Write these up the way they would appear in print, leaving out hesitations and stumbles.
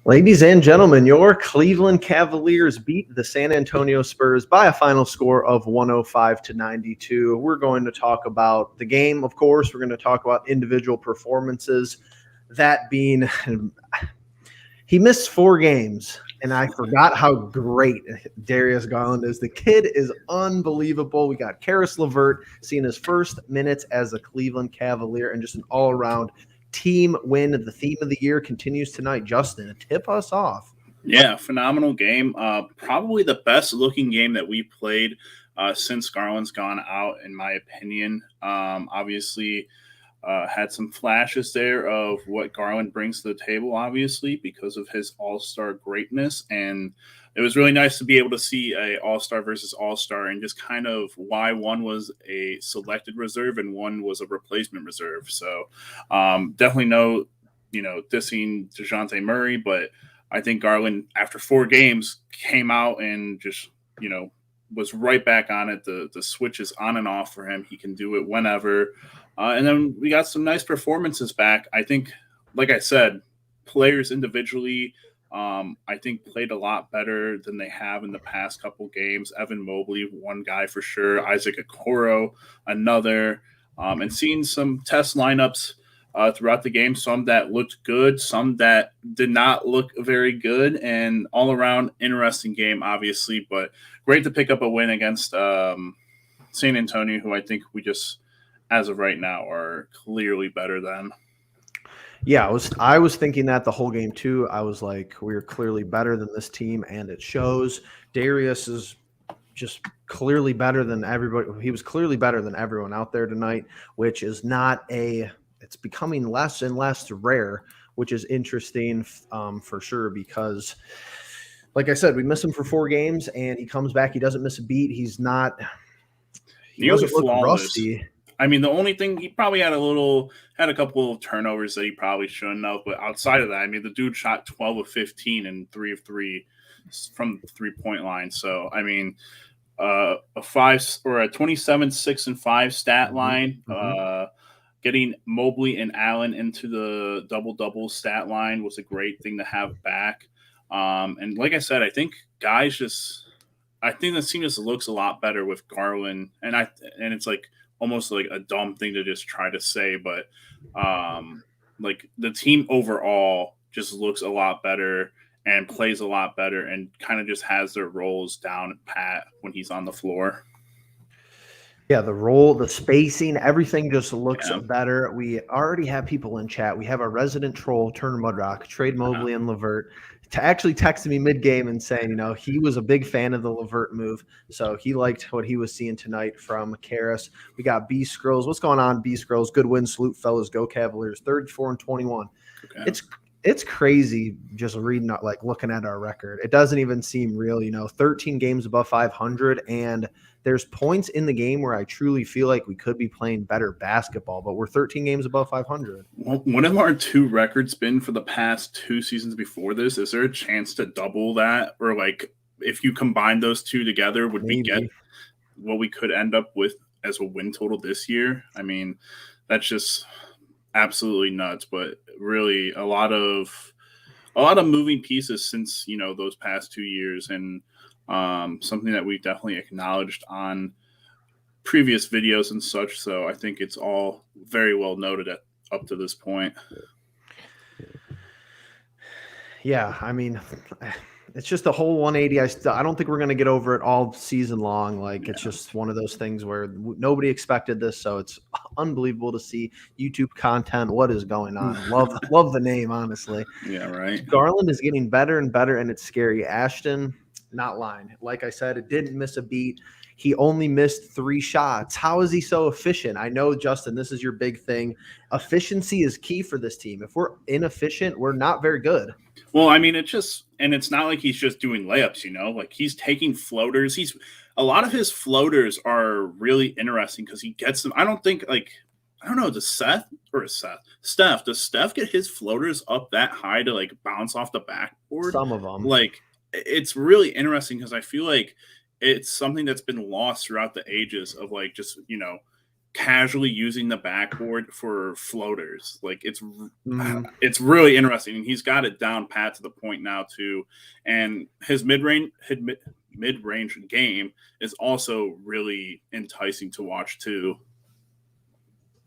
Ladies and gentlemen, your Cleveland Cavaliers beat the San Antonio Spurs by a final score of 105-92. We're going to talk about the game, of course. We're going to talk about individual performances. That being, he missed 4 games, and I forgot how great Darius Garland is. The kid is unbelievable. We got Karis LeVert seeing his first minutes as a Cleveland Cavalier and just an all-around team win. The theme of the year continues tonight. Justin, tip us off. Yeah, phenomenal game. Probably the best looking game that we played since Garland's gone out, in my opinion. Obviously, had some flashes there of what Garland brings to the table, obviously, because of his all-star greatness. And it was really nice to be able to see a all-star versus all-star and just kind of why one was a selected reserve and one was a replacement reserve. So definitely dissing DeJounte Murray, but I think Garland, after 4 games, came out and just, was right back on it. The switch is on and off for him. He can do it whenever. And then we got some nice performances back. I think, like I said, players individually, I think played a lot better than they have in the past couple games. Evan Mobley, one guy for sure. Isaac Okoro, another. And seeing some test lineups throughout the game, some that looked good, some that did not look very good, and all around interesting game, obviously. But great to pick up a win against San Antonio, who I think we just, as of right now, are clearly better than. Yeah, I was thinking that the whole game too. I was like, we're clearly better than this team, and it shows. Darius is just clearly better than everybody. He was clearly better than everyone out there tonight, which is it's becoming less and less rare, which is interesting for sure because, like I said, we miss him for 4 games, and he comes back. He doesn't miss a beat. He doesn't look rusty. I mean, the only thing, he probably had a couple of turnovers that he probably shouldn't have, but outside of that, I mean, the dude shot 12 of 15 and 3 of 3 from the 3-point line. So, I mean, a 27, 6 and 5 stat line, getting Mobley and Allen into the double-double stat line was a great thing to have back. And like I said, I think the team just looks a lot better with Garland, and it's like almost like a dumb thing to just try to say, but like the team overall just looks a lot better and plays a lot better and kind of just has their roles down pat when he's on the floor. Yeah, the role, the spacing, everything just looks better. We already have people in chat. We have our resident troll, Turner Mudrock, trade Mobley and LeVert, actually texted me mid-game and saying, he was a big fan of the LeVert move. So he liked what he was seeing tonight from Karis. We got B Scrolls. What's going on, B Scrolls? Good win, salute, fellas. Go Cavaliers. 34-21. Okay. It's crazy just reading, like looking at our record. It doesn't even seem real, 13 games above 500, and there's points in the game where I truly feel like we could be playing better basketball, but we're 13 games above 500. Well, what have our 2 records been for the past 2 seasons before this? Is there a chance to double that? Or like if you combine those 2 together, would we get what we could end up with as a win total this year? I mean, that's just absolutely nuts, but really a lot of moving pieces since, those past 2 years, and something that we definitely acknowledged on previous videos and such. So I think it's all very well noted up to this point. Yeah, I mean, it's just a whole 180. I don't think we're going to get over it all season long. It's just one of those things where nobody expected this, so it's unbelievable to see YouTube content. What is going on? Love the name, honestly. Yeah, right. Garland is getting better and better, and it's scary. Ashton, not lying. Like I said, it didn't miss a beat. He only missed 3 shots. How is he so efficient? I know, Justin, this is your big thing. Efficiency is key for this team. If we're inefficient, we're not very good. Well, I mean, it's not like he's just doing layups, like he's taking floaters. A lot of his floaters are really interesting because he gets them. I don't know, does Steph, does Steph get his floaters up that high to like bounce off the backboard? Some of them. It's really interesting because I feel like it's something that's been lost throughout the ages of like just, casually using the backboard for floaters. Like Mhm. it's really interesting, and he's got it down pat to the point now too. And his mid range game is also really enticing to watch too.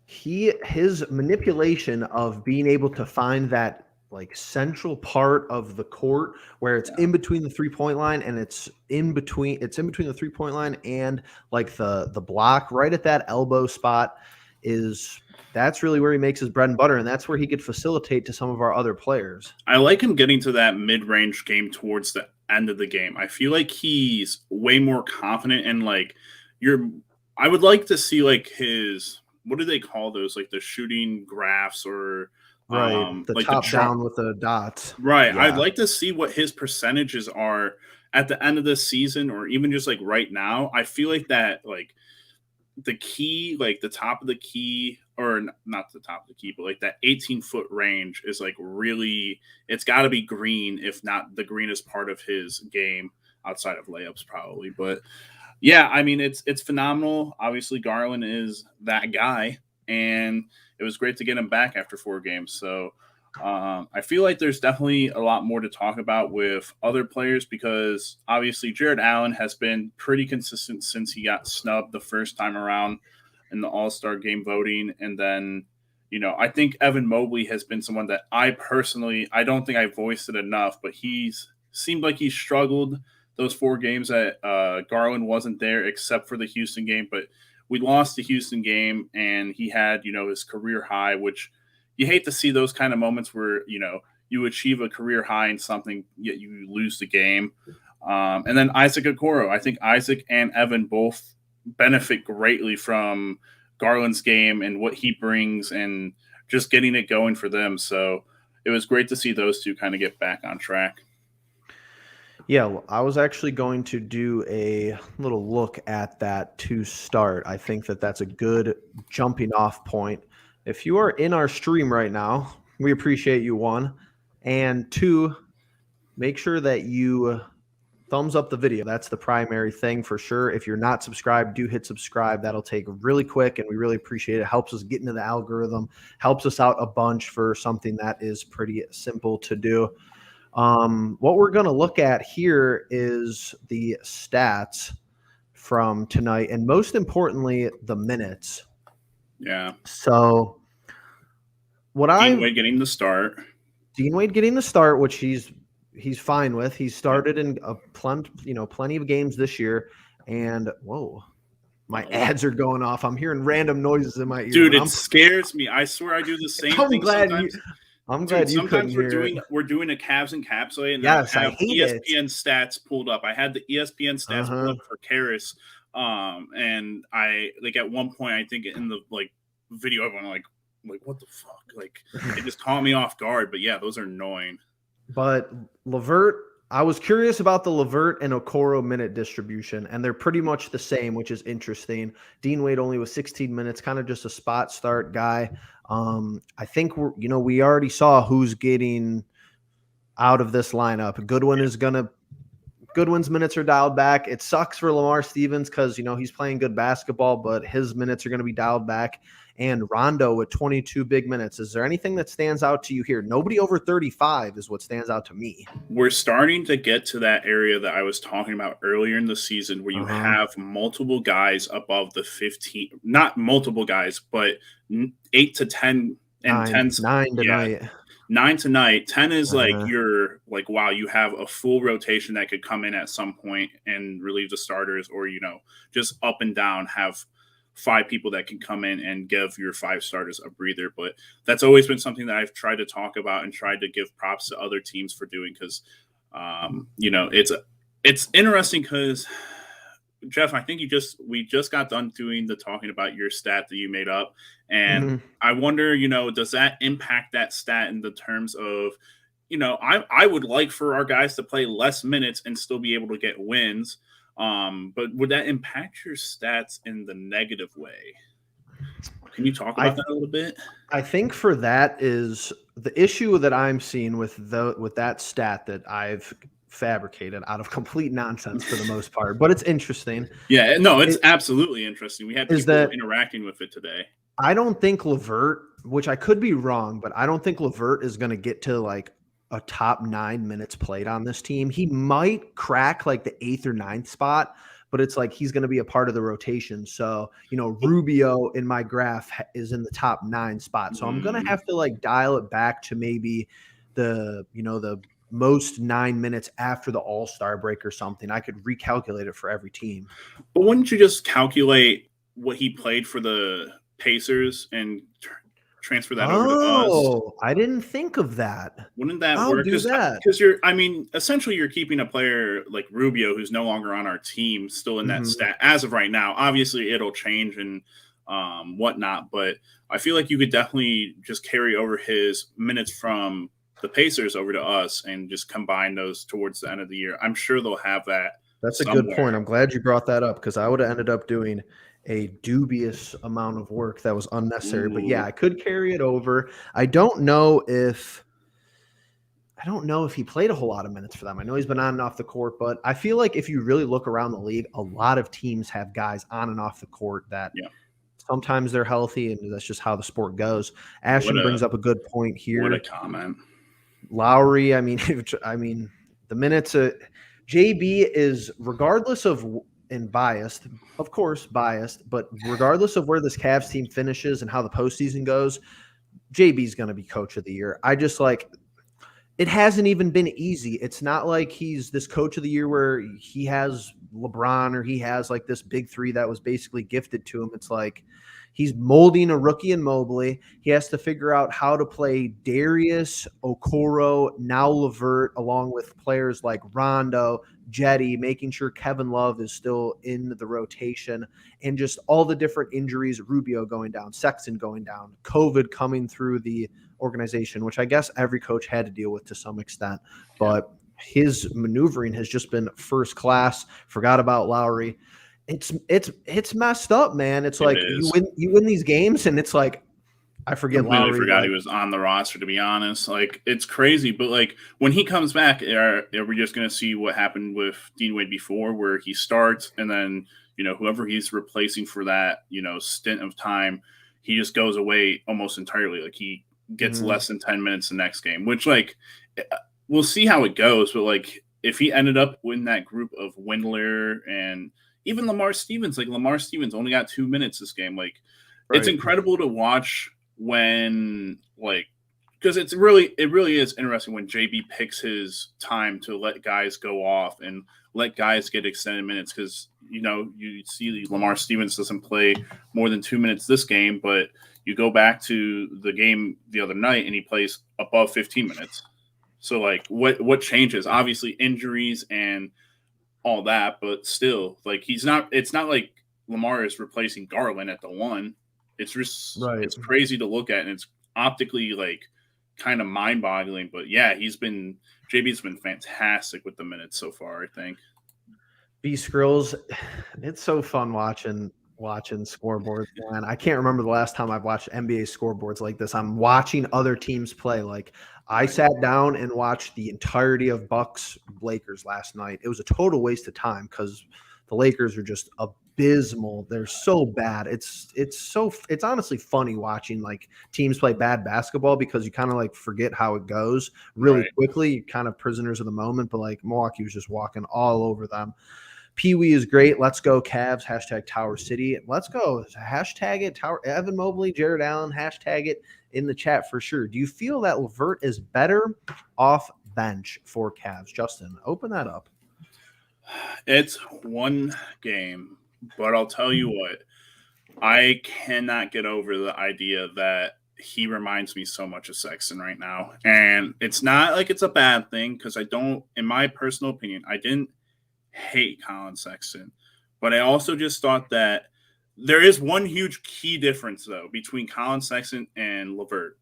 His manipulation of being able to find that like central part of the court where it's Yeah. in between the 3-point line and it's in between the 3-point line and like the block right at that elbow spot is that's really where he makes his bread and butter, and that's where he could facilitate to some of our other players. I like him getting to that mid range game towards the end of the game. I feel like he's way more confident and like you're. I would like to see like his what do they call those, like the shooting graphs or Right. The like the top chart. down with the dots. Right. I'd Yeah. like to see what his percentages are at the end of this season or even just like right now. I feel like that like the key, like the top of the key, or not the top of the key, but like that 18-foot range is like really, it's got to be green, if not the greenest part of his game outside of layups, probably. But yeah, I mean, it's phenomenal. Obviously, Garland is that guy, and it was great to get him back after 4 games. So I feel like there's definitely a lot more to talk about with other players because obviously Jared Allen has been pretty consistent since he got snubbed the first time around in the All-Star game voting. And then, I think Evan Mobley has been someone that I don't think I voiced it enough, but he's seemed like he struggled those 4 games that Garland wasn't there except for the Houston game. But we lost the Houston game and he had, his career high, which – you hate to see those kind of moments where, you achieve a career high in something, yet you lose the game. And then Isaac Okoro. I think Isaac and Evan both benefit greatly from Garland's game and what he brings and just getting it going for them. So it was great to see those two kind of get back on track. Yeah, well, I was actually going to do a little look at that to start. I think that that's a good jumping off point. If you are in our stream right now, we appreciate you, 1. And 2, make sure that you thumbs up the video. That's the primary thing for sure. If you're not subscribed, do hit subscribe. That'll take really quick, and we really appreciate it. Helps us get into the algorithm, helps us out a bunch for something that is pretty simple to do. What we're going to look at here is the stats from tonight, and most importantly, the minutes. Yeah. So Dean Wade getting the start. Dean Wade getting the start, which he's fine with. He's started in plenty of games this year. And whoa, my ads are going off. I'm hearing random noises in my ear. Dude, it scares me. I swear I do the same thing sometimes. I'm glad you couldn't hear it. We're doing a Cavs and Capsule, and yes, I have ESPN stats pulled up. I had the ESPN stats pulled up for Karras, and I like at one point I think in the like video everyone like what the fuck, like it just caught me off guard. But yeah, those are annoying. But LeVert, I was curious about the LeVert and Okoro minute distribution, and they're pretty much the same, which is interesting. Dean Wade only was 16 minutes, kind of just a spot start guy. I think we already saw who's getting out of this lineup. Goodwin's minutes are dialed back. It sucks for Lamar Stevens because he's playing good basketball, but his minutes are going to be dialed back. And Rondo with 22 big minutes. Is there anything that stands out to you here? Nobody over 35 is what stands out to me. We're starting to get to that area that I was talking about earlier in the season where you have multiple guys above the 15, not multiple guys, but 8 to 10 and 10. 9 tonight. 9 tonight. 10 is like you're like, wow, you have a full rotation that could come in at some point and relieve the starters or, just up and down have 5 people that can come in and give your 5 starters a breather. But that's always been something that I've tried to talk about and tried to give props to other teams for doing because, it's interesting because, Jeff, I think we just got done doing the talking about your stat that you made up. And I wonder, does that impact that stat in the terms of, I would like for our guys to play less minutes and still be able to get wins. But would that impact your stats in the negative way? Can you talk about that a little bit? I think for that is the issue that I'm seeing with that stat that I've fabricated out of complete nonsense for the most part, but it's interesting. Yeah, no, it's absolutely interesting. We had Is people that interacting with it today. I don't think Levert, which I could be wrong, but I don't think Levert is going to get to like a top 9 minutes played on this team. He might crack like the 8th or 9th spot, but it's like he's going to be a part of the rotation. So, Rubio in my graph is in the top 9 spot. So I'm going to have to like dial it back to maybe the most 9 minutes after the All-Star break or something. I could recalculate it for every team. But wouldn't you just calculate what he played for the Pacers and transfer that over to us? Oh, I didn't think of that. Wouldn't that I'll work? do that. Because essentially you're keeping a player like Rubio, who's no longer on our team, still in that stat as of right now. Obviously, it'll change and whatnot, but I feel like you could definitely just carry over his minutes from the Pacers over to us and just combine those towards the end of the year. I'm sure they'll have that. That's a good point. I'm glad you brought that up because I would have ended up doing a dubious amount of work that was unnecessary. Ooh. But yeah, I could carry it over. I don't know if he played a whole lot of minutes for them. I know he's been on and off the court, but I feel like if you really look around the league, a lot of teams have guys on and off the court that sometimes they're healthy, and that's just how the sport goes. Ashton brings up a good point here. What a comment. Lowry, I mean, the minutes JB is, regardless of, and biased, of course, but regardless of where this Cavs team finishes and how the postseason goes, JB's going to be coach of the year. I just it hasn't even been easy. It's not like he's this coach of the year where he has LeBron or he has like this big three that was basically gifted to him. It's like he's molding a rookie in Mobley. He has to figure out how to play Darius, Okoro, now Levert, along with players like Rondo, Jetty, making sure Kevin Love is still in the rotation, and just all the different injuries, Rubio going down, Sexton going down, COVID coming through the organization, which I guess every coach had to deal with to some extent. But his maneuvering has just been first class. Forgot about Lowry. It's messed up, man. It's like you win these games, and it's like I completely forgot he was on the roster, to be honest. Like, it's crazy, but like when he comes back, are we just going to see what happened with Dean Wade before, where he starts and then whoever he's replacing for that stint of time, he just goes away almost entirely. Like, he gets less than 10 minutes the next game, which like we'll see how it goes. But like if he ended up in that group of Windler and even Lamar Stevens, like Lamar Stevens only got 2 minutes this game. Like it's incredible to watch when because it really is interesting when JB picks his time to let guys go off and let guys get extended minutes. Because you see Lamar Stevens doesn't play more than 2 minutes this game, but you go back to the game the other night and he plays above 15 minutes. So like what changes? Obviously injuries and all that, but still, like it's not like Lamar is replacing Garland at the one. It's just it's crazy to look at, and it's optically like kind of mind-boggling. But yeah, JB's been fantastic with the minutes so far, I think. B Skrills, it's so fun watching scoreboards, man. I can't remember the last time I've watched NBA scoreboards like this. I'm watching other teams play. Like I sat down and watched the entirety of Bucks Lakers last night. It was a total waste of time because the Lakers are just abysmal. They're so bad. It's honestly funny watching like teams play bad basketball because you kind of like forget how it goes really quickly. You're kind of prisoners of the moment, but like Milwaukee was just walking all over them. Pee Wee is great. Let's go Cavs. Hashtag Tower City. Let's go. Hashtag it. Tower. Evan Mobley, Jared Allen. Hashtag it in the chat for sure. Do you feel that Levert is better off bench for Cavs? Justin, open that up. It's one game, but I'll tell you what. I cannot get over the idea that he reminds me so much of Sexton right now. And it's not like it's a bad thing because in my personal opinion, I didn't hate Colin Sexton, but I also just thought that there is one huge key difference though between Colin Sexton and Levert,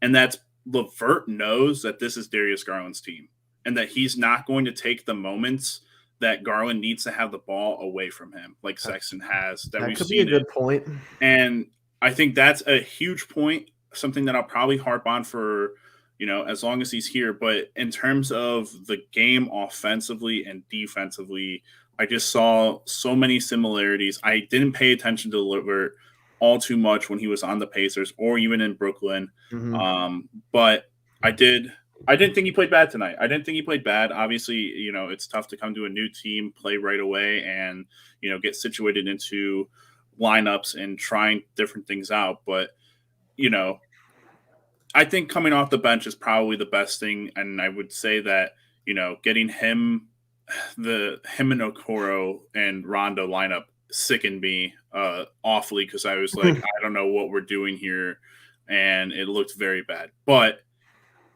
and that's Levert knows that this is Darius Garland's team and that he's not going to take the moments that Garland needs to have the ball away from him like Sexton has. That could be a good point, and I think that's a huge point, something that I'll probably harp on for as long as he's here. But in terms of the game offensively and defensively, I just saw so many similarities. I didn't pay attention to Levert all too much when he was on the Pacers or even in Brooklyn. But I did. I didn't think he played bad tonight. I didn't think he played bad. Obviously, it's tough to come to a new team, play right away, and get situated into lineups and trying different things out. But I think coming off the bench is probably the best thing, and I would say that getting him and Okoro and Rondo lineup sickened me awfully, because I was like, I don't know what we're doing here, and it looked very bad. But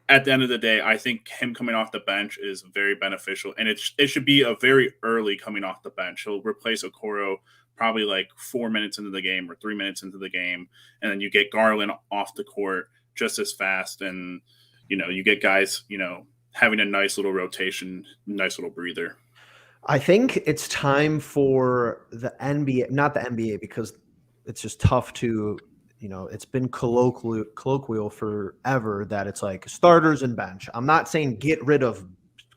at the end of the day, I think him coming off the bench is very beneficial, and it should be a very early coming off the bench. He'll replace Okoro probably like 4 minutes into the game or 3 minutes into the game, and then you get Garland off the court just as fast, and you get guys having a nice little rotation, nice little breather. I think it's time for the NBA, not the NBA, because it's just tough to, it's been colloquial forever that it's like starters and bench. I'm not saying get rid of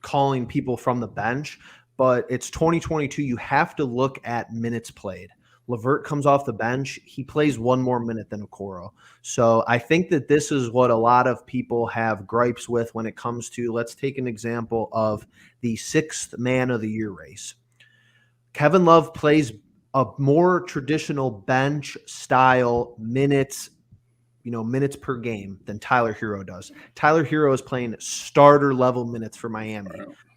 calling people from the bench, but it's 2022. You have to look at minutes played. Levert comes off the bench. He plays one more minute than Okoro. So I think that this is what a lot of people have gripes with when it comes to, let's take an example of the sixth man of the year race. Kevin Love plays a more traditional bench style minutes per game than Tyler Hero does. Tyler Hero is playing starter level minutes for Miami.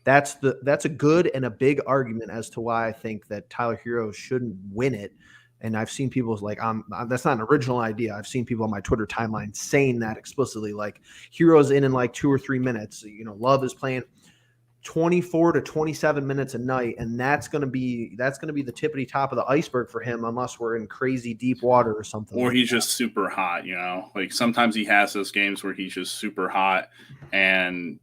That's a good and a big argument as to why I think that Tyler Hero shouldn't win it. And I've seen people like, that's not an original idea. I've seen people on my Twitter timeline saying that explicitly, like Hero's in like 2 or 3 minutes. Love is playing 24 to 27 minutes a night, and that's going to be the tippity top of the iceberg for him, unless we're in crazy deep water or something. Or he's just super hot, Like sometimes he has those games where he's just super hot, and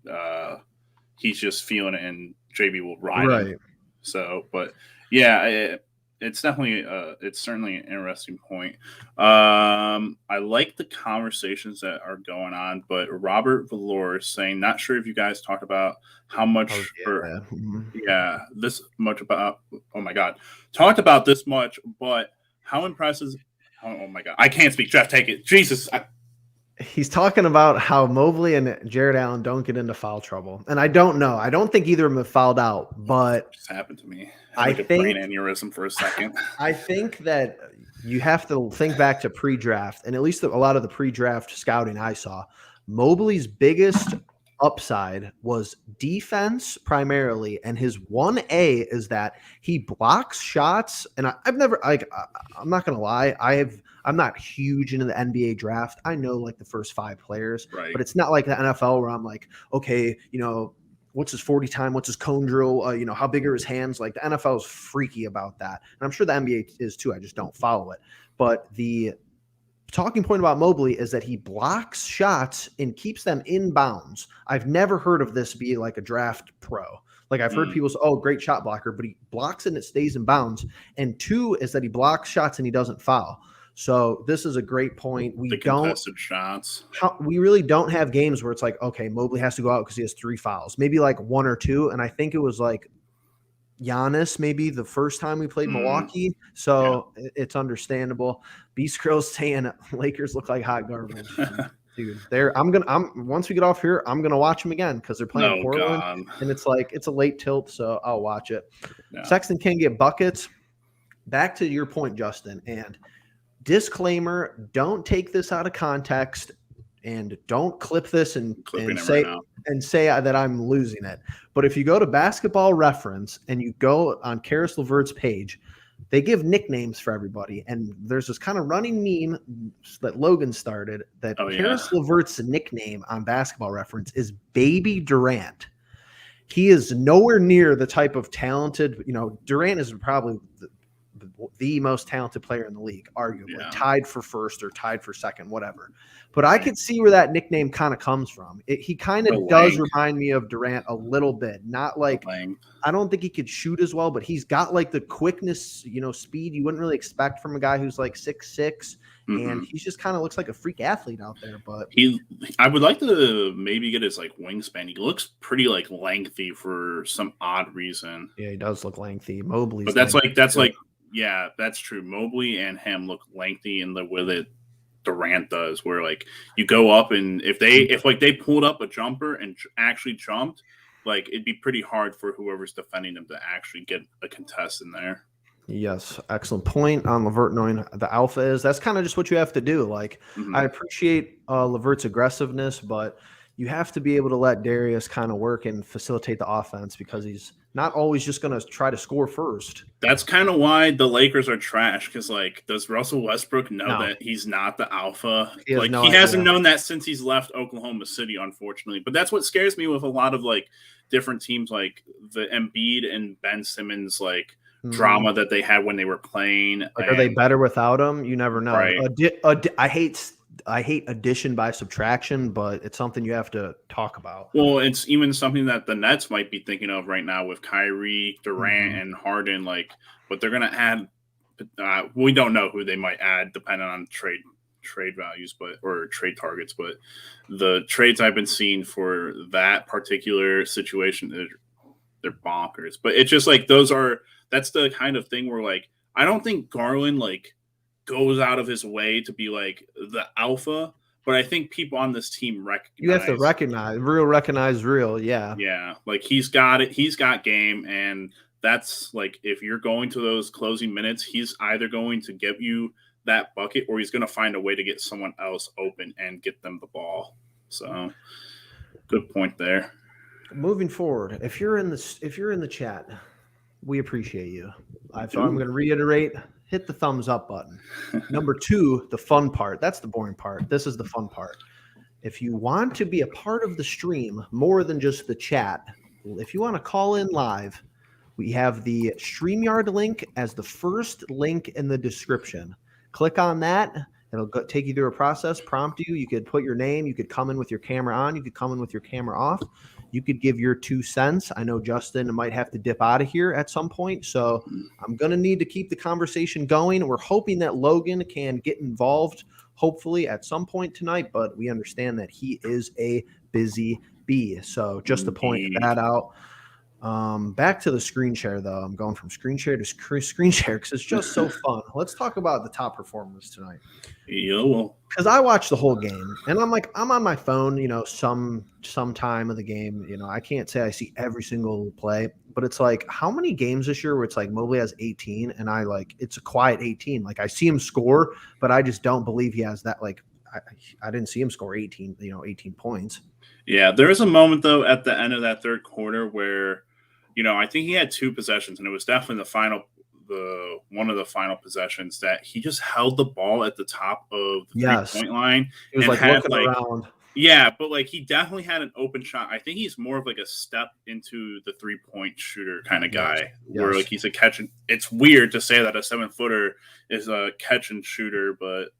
he's just feeling it, and JB will ride him. So, but yeah, it's definitely it's certainly an interesting point. I like the conversations that are going on, but Robert Valor is saying, not sure if you guys talked about how much this much about, oh my God, talked about this much, but how impressive. Oh my God, I can't speak. Jeff, take it. Jesus. He's talking about how Mobley and Jared Allen don't get into foul trouble. And I don't know. I don't think either of them have fouled out, but just happened to me. I think brain aneurysm for a second. I think that you have to think back to pre-draft, and at least a lot of the pre-draft scouting I saw, Mobley's biggest upside was defense primarily, and his 1A is that he blocks shots. And I'm not gonna lie, I'm not huge into the NBA draft. I know like the first 5 players, but it's not like the NFL where I'm like, okay, what's his 40 time? What's his cone drill? How big are his hands? Like the NFL is freaky about that. And I'm sure the NBA is too. I just don't follow it. But the talking point about Mobley is that he blocks shots and keeps them in bounds. I've never heard of this be like a draft pro. Like I've heard people say, oh, great shot blocker, but he blocks it and it stays in bounds. And 2 is that he blocks shots and he doesn't foul. So this is a great point. We really don't have games where it's like, okay, Mobley has to go out because he has 3 fouls, maybe like 1 or 2. And I think it was like Giannis, maybe the first time we played Milwaukee. So it's understandable. Beast Girl's saying Lakers look like hot garbage. Dude, once we get off here, I'm gonna watch them again because they're playing Portland, and it's a late tilt, so I'll watch it. No. Sexton can get buckets. Back to your point, Justin, and disclaimer: don't take this out of context, and don't clip this and say that I'm losing it. But if you go to Basketball Reference and you go on Karis LeVert's page, they give nicknames for everybody. And there's this kind of running meme that Logan started that Karis LeVert's nickname on Basketball Reference is Baby Durant. He is nowhere near the type of talented, Durant is probably the most talented player in the league, arguably Yeah. tied for first or tied for second, whatever. But I Right. could see where that nickname kind of comes from. He kind The of does length. remind me of Durant a little bit. Not like, Length. I don't think he could shoot as well, but he's got like the quickness, speed you wouldn't really expect from a guy who's like 6'6", and he's just kind of looks like a freak athlete out there. But I would like to maybe get his like wingspan. He looks pretty like lengthy for some odd reason. Yeah, he does look lengthy. Mobley's, but yeah, that's true. Mobley and him look lengthy in the way that Durant does, where like you go up and if they pulled up a jumper and actually jumped, like it'd be pretty hard for whoever's defending them to actually get a contest in there. Yes, excellent point on LeVert knowing the alpha is. That's kind of just what you have to do. Like, I appreciate LeVert's aggressiveness, but you have to be able to let Darius kind of work and facilitate the offense because he's not always just going to try to score first. That's kind of why the Lakers are trash because, like, does Russell Westbrook know that he's not the alpha? He hasn't known that since he's left Oklahoma City, unfortunately. But that's what scares me with a lot of, like, different teams, like the Embiid and Ben Simmons, like, drama that they had when they were playing. Like, are they better without him? You never know. Right. I hate addition by subtraction, but it's something you have to talk about. Well, it's even something that the Nets might be thinking of right now with Kyrie, Durant, and Harden. Like, but they're going to add. We don't know who they might add, depending on trade values, or trade targets. But the trades I've been seeing for that particular situation, they're bonkers. But it's just like that's the kind of thing where, like, I don't think Garland goes out of his way to be like the alpha, but I think people on this team recognize. You have to recognize real. Yeah. Yeah. Like he's got it. He's got game. And that's like, if you're going to those closing minutes, he's either going to give you that bucket or he's going to find a way to get someone else open and get them the ball. So good point there. Moving forward, if you're in the chat, we appreciate you. I'm going to reiterate, hit the thumbs up button. Number 2, the fun part. That's the boring part. This is the fun part. If you want to be a part of the stream more than just the chat, if you want to call in live, we have the StreamYard link as the first link in the description. Click on that. It'll take you through a process, prompt you. You could put your name. You could come in with your camera on. You could come in with your camera off. You could give your 2 cents. I know Justin might have to dip out of here at some point, so I'm going to need to keep the conversation going. We're hoping that Logan can get involved, hopefully, at some point tonight, but we understand that he is a busy bee. So just to point that out. Back to the screen share, though. I'm going from screen share to screen share because it's just so fun. Let's talk about the top performers tonight. Because I watched the whole game, and I'm on my phone, some time of the game. I can't say I see every single play, but it's like, how many games this year where it's like Mobley has 18, and it's a quiet 18. Like, I see him score, but I just don't believe he has that. Like, I didn't see him score 18 points. Yeah, there was a moment though at the end of that third quarter where, I think he had 2 possessions, and it was definitely one of the final possessions that he just held the ball at the top of the 3-point line. He was looking around. Yeah, but he definitely had an open shot. I think he's more of a step into the 3-point shooter kind of guy, where he's a catch and. It's weird to say that a 7-footer is a catch and shooter, but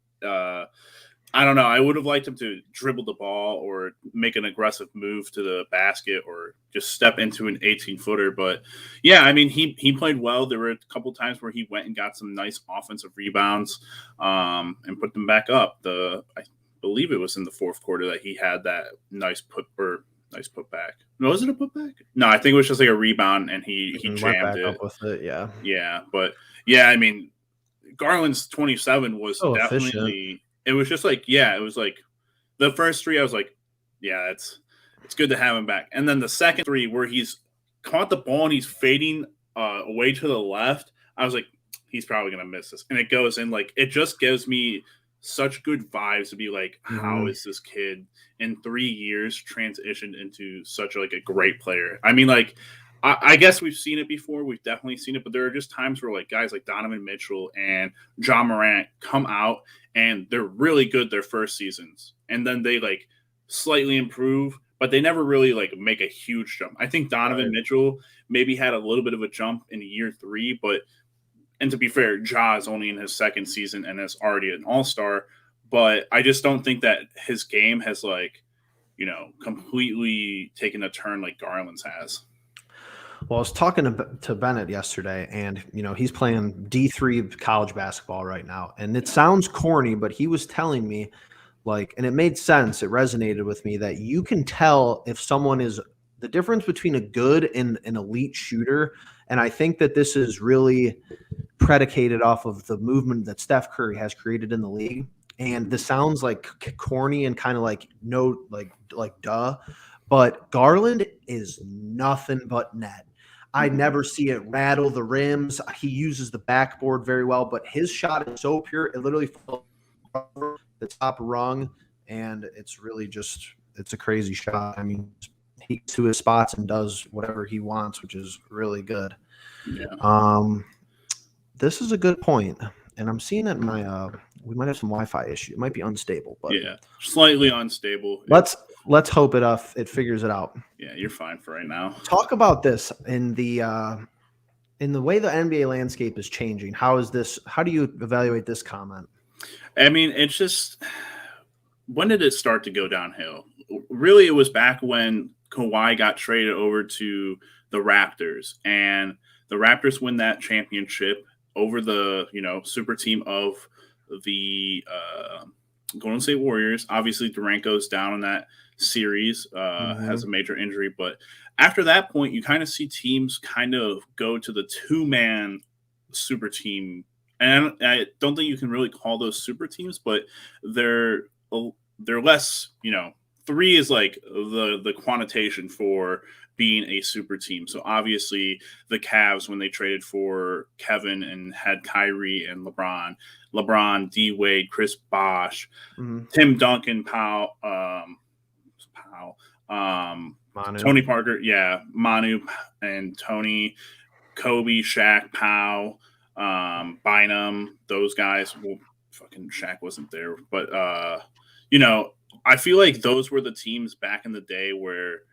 I don't know. I would have liked him to dribble the ball or make an aggressive move to the basket or just step into an 18-footer. But, yeah, I mean, he played well. There were a couple times where he went and got some nice offensive rebounds and put them back up. I believe it was in the fourth quarter that he had that nice putback. No, was it a putback? No, I think it was just like a rebound, and he jammed it. Up with it, yeah. Yeah, but, yeah, I mean, Garland's 27 was definitely efficient. It was just it was like the first 3, I was like, yeah, it's good to have him back. And then the second 3 where he's caught the ball and he's fading away to the left, I was like, he's probably going to miss this. And it goes in, it just gives me such good vibes to be like, how is this kid in 3 years transitioned into such a great player? I mean, I guess we've seen it before. We've definitely seen it, but there are just times where guys like Donovan Mitchell and John Morant come out and they're really good their first seasons, and then they slightly improve, but they never really make a huge jump. I think Donovan Mitchell maybe had a little bit of a jump in year 3, but and to be fair, Ja is only in his second season and is already an all-star. But I just don't think that his game has completely taken a turn like Garland's has. Well, I was talking to Bennett yesterday, and he's playing D3 college basketball right now, and it sounds corny, but he was telling me and it made sense. It resonated with me that you can tell if someone is the difference between a good and an elite shooter, and I think that this is really predicated off of the movement that Steph Curry has created in the league. And this sounds like corny and kind of duh, but Garland is nothing but net. I never see it rattle the rims. He uses the backboard very well, but his shot is so pure, it literally falls over the top rung, and it's really it's a crazy shot. I mean, he gets to his spots and does whatever he wants, which is really good. Yeah. This is a good point, and I'm seeing it in my we might have some Wi-Fi issue. It might be unstable, but yeah, slightly unstable. Let's hope it figures it out. Yeah, you're fine for right now. Talk about this in the way the NBA landscape is changing. How do you evaluate this comment? I mean, it's just, when did it start to go downhill? Really, it was back when Kawhi got traded over to the Raptors, and the Raptors win that championship over the super team of the Golden State Warriors. Obviously, Durant goes down in that series, has a major injury, but after that point, you kind of see teams kind of go to the two-man super team. And I don't think you can really call those super teams, but they're less, three is like the quantitation for being a super team. So obviously the Cavs, when they traded for Kevin and had Kyrie and LeBron, D Wade, Chris Bosh, Tim Duncan, Tony Parker, Manu and Tony, Kobe, Shaq, Powell, Bynum, those guys. Well, fucking Shaq wasn't there, but I feel like those were the teams back in the day where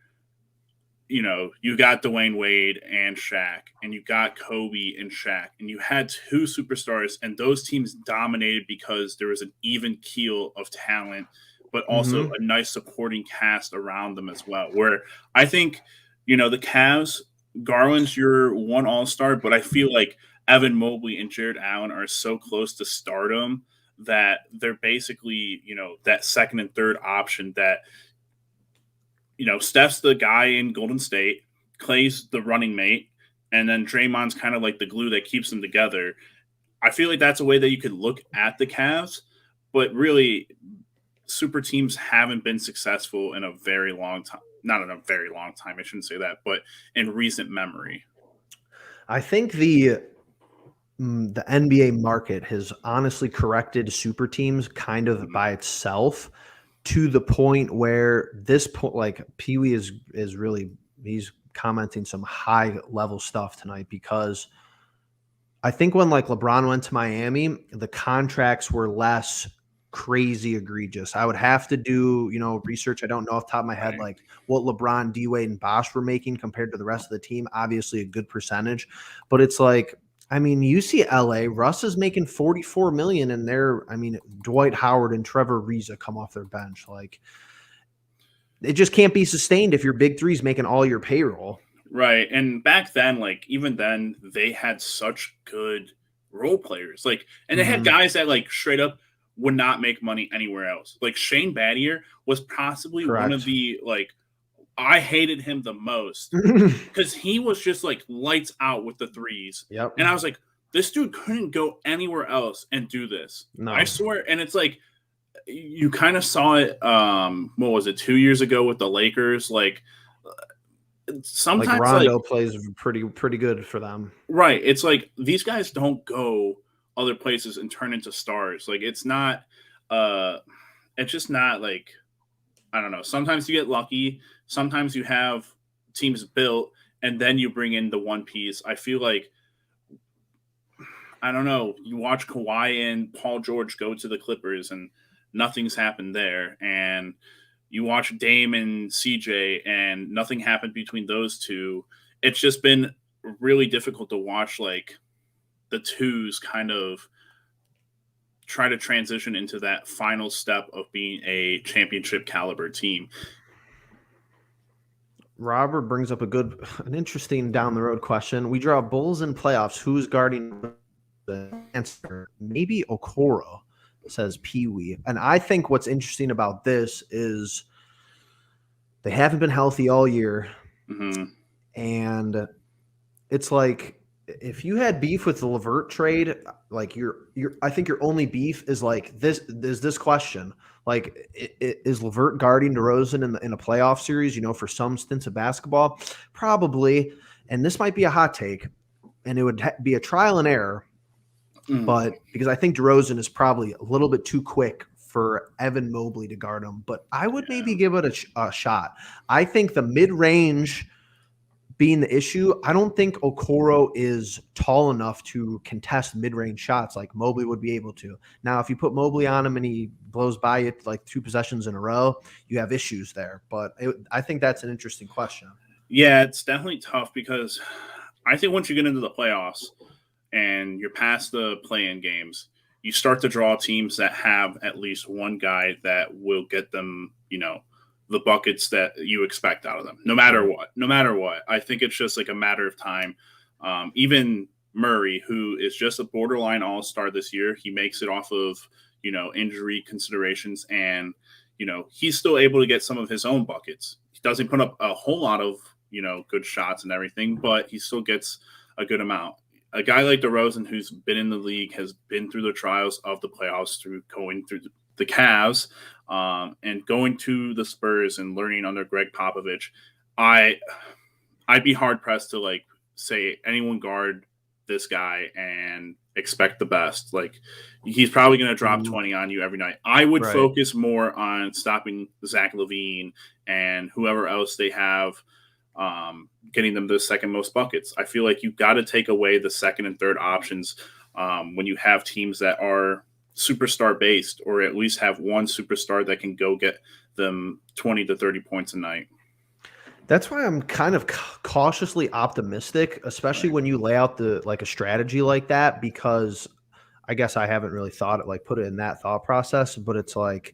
you got Dwayne Wade and Shaq, and you got Kobe and Shaq, and you had two superstars, and those teams dominated because there was an even keel of talent, but also a nice supporting cast around them as well. Where I think, the Cavs, Garland's your one all-star, but I feel like Evan Mobley and Jared Allen are so close to stardom that they're basically, that second and third option that, Steph's the guy in Golden State, Clay's the running mate, and then Draymond's kind of like the glue that keeps them together. I feel like that's a way that you could look at the Cavs, but really super teams haven't been successful in a very long time. Not in a very long time, I shouldn't say that, but in recent memory. I think the NBA market has honestly corrected super teams kind of by itself to the point where Pee Wee is really, he's commenting some high level stuff tonight, because I think when LeBron went to Miami, the contracts were less crazy egregious. I would have to do, research. I don't know off the top of my head, what LeBron, D Wade, and Bosh were making compared to the rest of the team. Obviously a good percentage, but it's you see LA, Russ is making $44 million, and Dwight Howard and Trevor Ariza come off their bench. It just can't be sustained if your big three is making all your payroll. Right. And back then, even then, they had such good role players. And they had guys that straight up would not make money anywhere else. Shane Battier was possibly one of the I hated him the most because he was just lights out with the threes. Yep. And I was like, this dude couldn't go anywhere else and do this. No. I swear. And it's you kind of saw it. What was it, 2 years ago with the Lakers? Sometimes Rondo plays pretty good for them. Right. It's these guys don't go other places and turn into stars. It's not, it's just not I don't know. Sometimes you get lucky. Sometimes you have teams built and then you bring in the one piece. I feel I don't know. You watch Kawhi and Paul George go to the Clippers and nothing's happened there. And you watch Dame and CJ and nothing happened between those two. It's just been really difficult to watch the twos kind of try to transition into that final step of being a championship caliber team. Robert brings up an interesting down the road question. We draw Bulls in playoffs. Who's guarding the answer? Maybe Okoro, says Pee Wee. And I think what's interesting about this is they haven't been healthy all year. Mm-hmm. And it's like, if you had beef with the LeVert trade, like I think your only beef is like this question. Like, is LeVert guarding DeRozan in a playoff series, for some stints of basketball? Probably. And this might be a hot take, and it would be a trial and error. But because I think DeRozan is probably a little bit too quick for Evan Mobley to guard him. But I would maybe give it a shot. I think the mid-range being the issue, I don't think Okoro is tall enough to contest mid-range shots like Mobley would be able to. Now, if you put Mobley on him and he blows by it like 2 possessions in a row, you have issues there. But I think that's an interesting question. Yeah, it's definitely tough because I think once you get into the playoffs and you're past the play-in games, you start to draw teams that have at least one guy that will get them, the buckets that you expect out of them, no matter what. I think it's just like a matter of time. Even Murray, who is just a borderline all-star this year, he makes it off of, injury considerations, and, he's still able to get some of his own buckets. He doesn't put up a whole lot of, good shots and everything, but he still gets a good amount. A guy like DeRozan, who's been in the league, has been through the trials of the playoffs, through going through the Cavs, and going to the Spurs and learning under Greg Popovich. I'd be hard pressed to say anyone guard this guy and expect the best. Like, he's probably going to drop 20 on you every night. I would focus more on stopping Zach LaVine and whoever else they have, getting them the second most buckets. I feel like you've got to take away the second and third options when you have teams that are superstar based, or at least have one superstar that can go get them 20 to 30 points a night. That's why I'm kind of cautiously optimistic, especially when you lay out a strategy like that, because I guess I haven't really put it in that thought process, but it's like,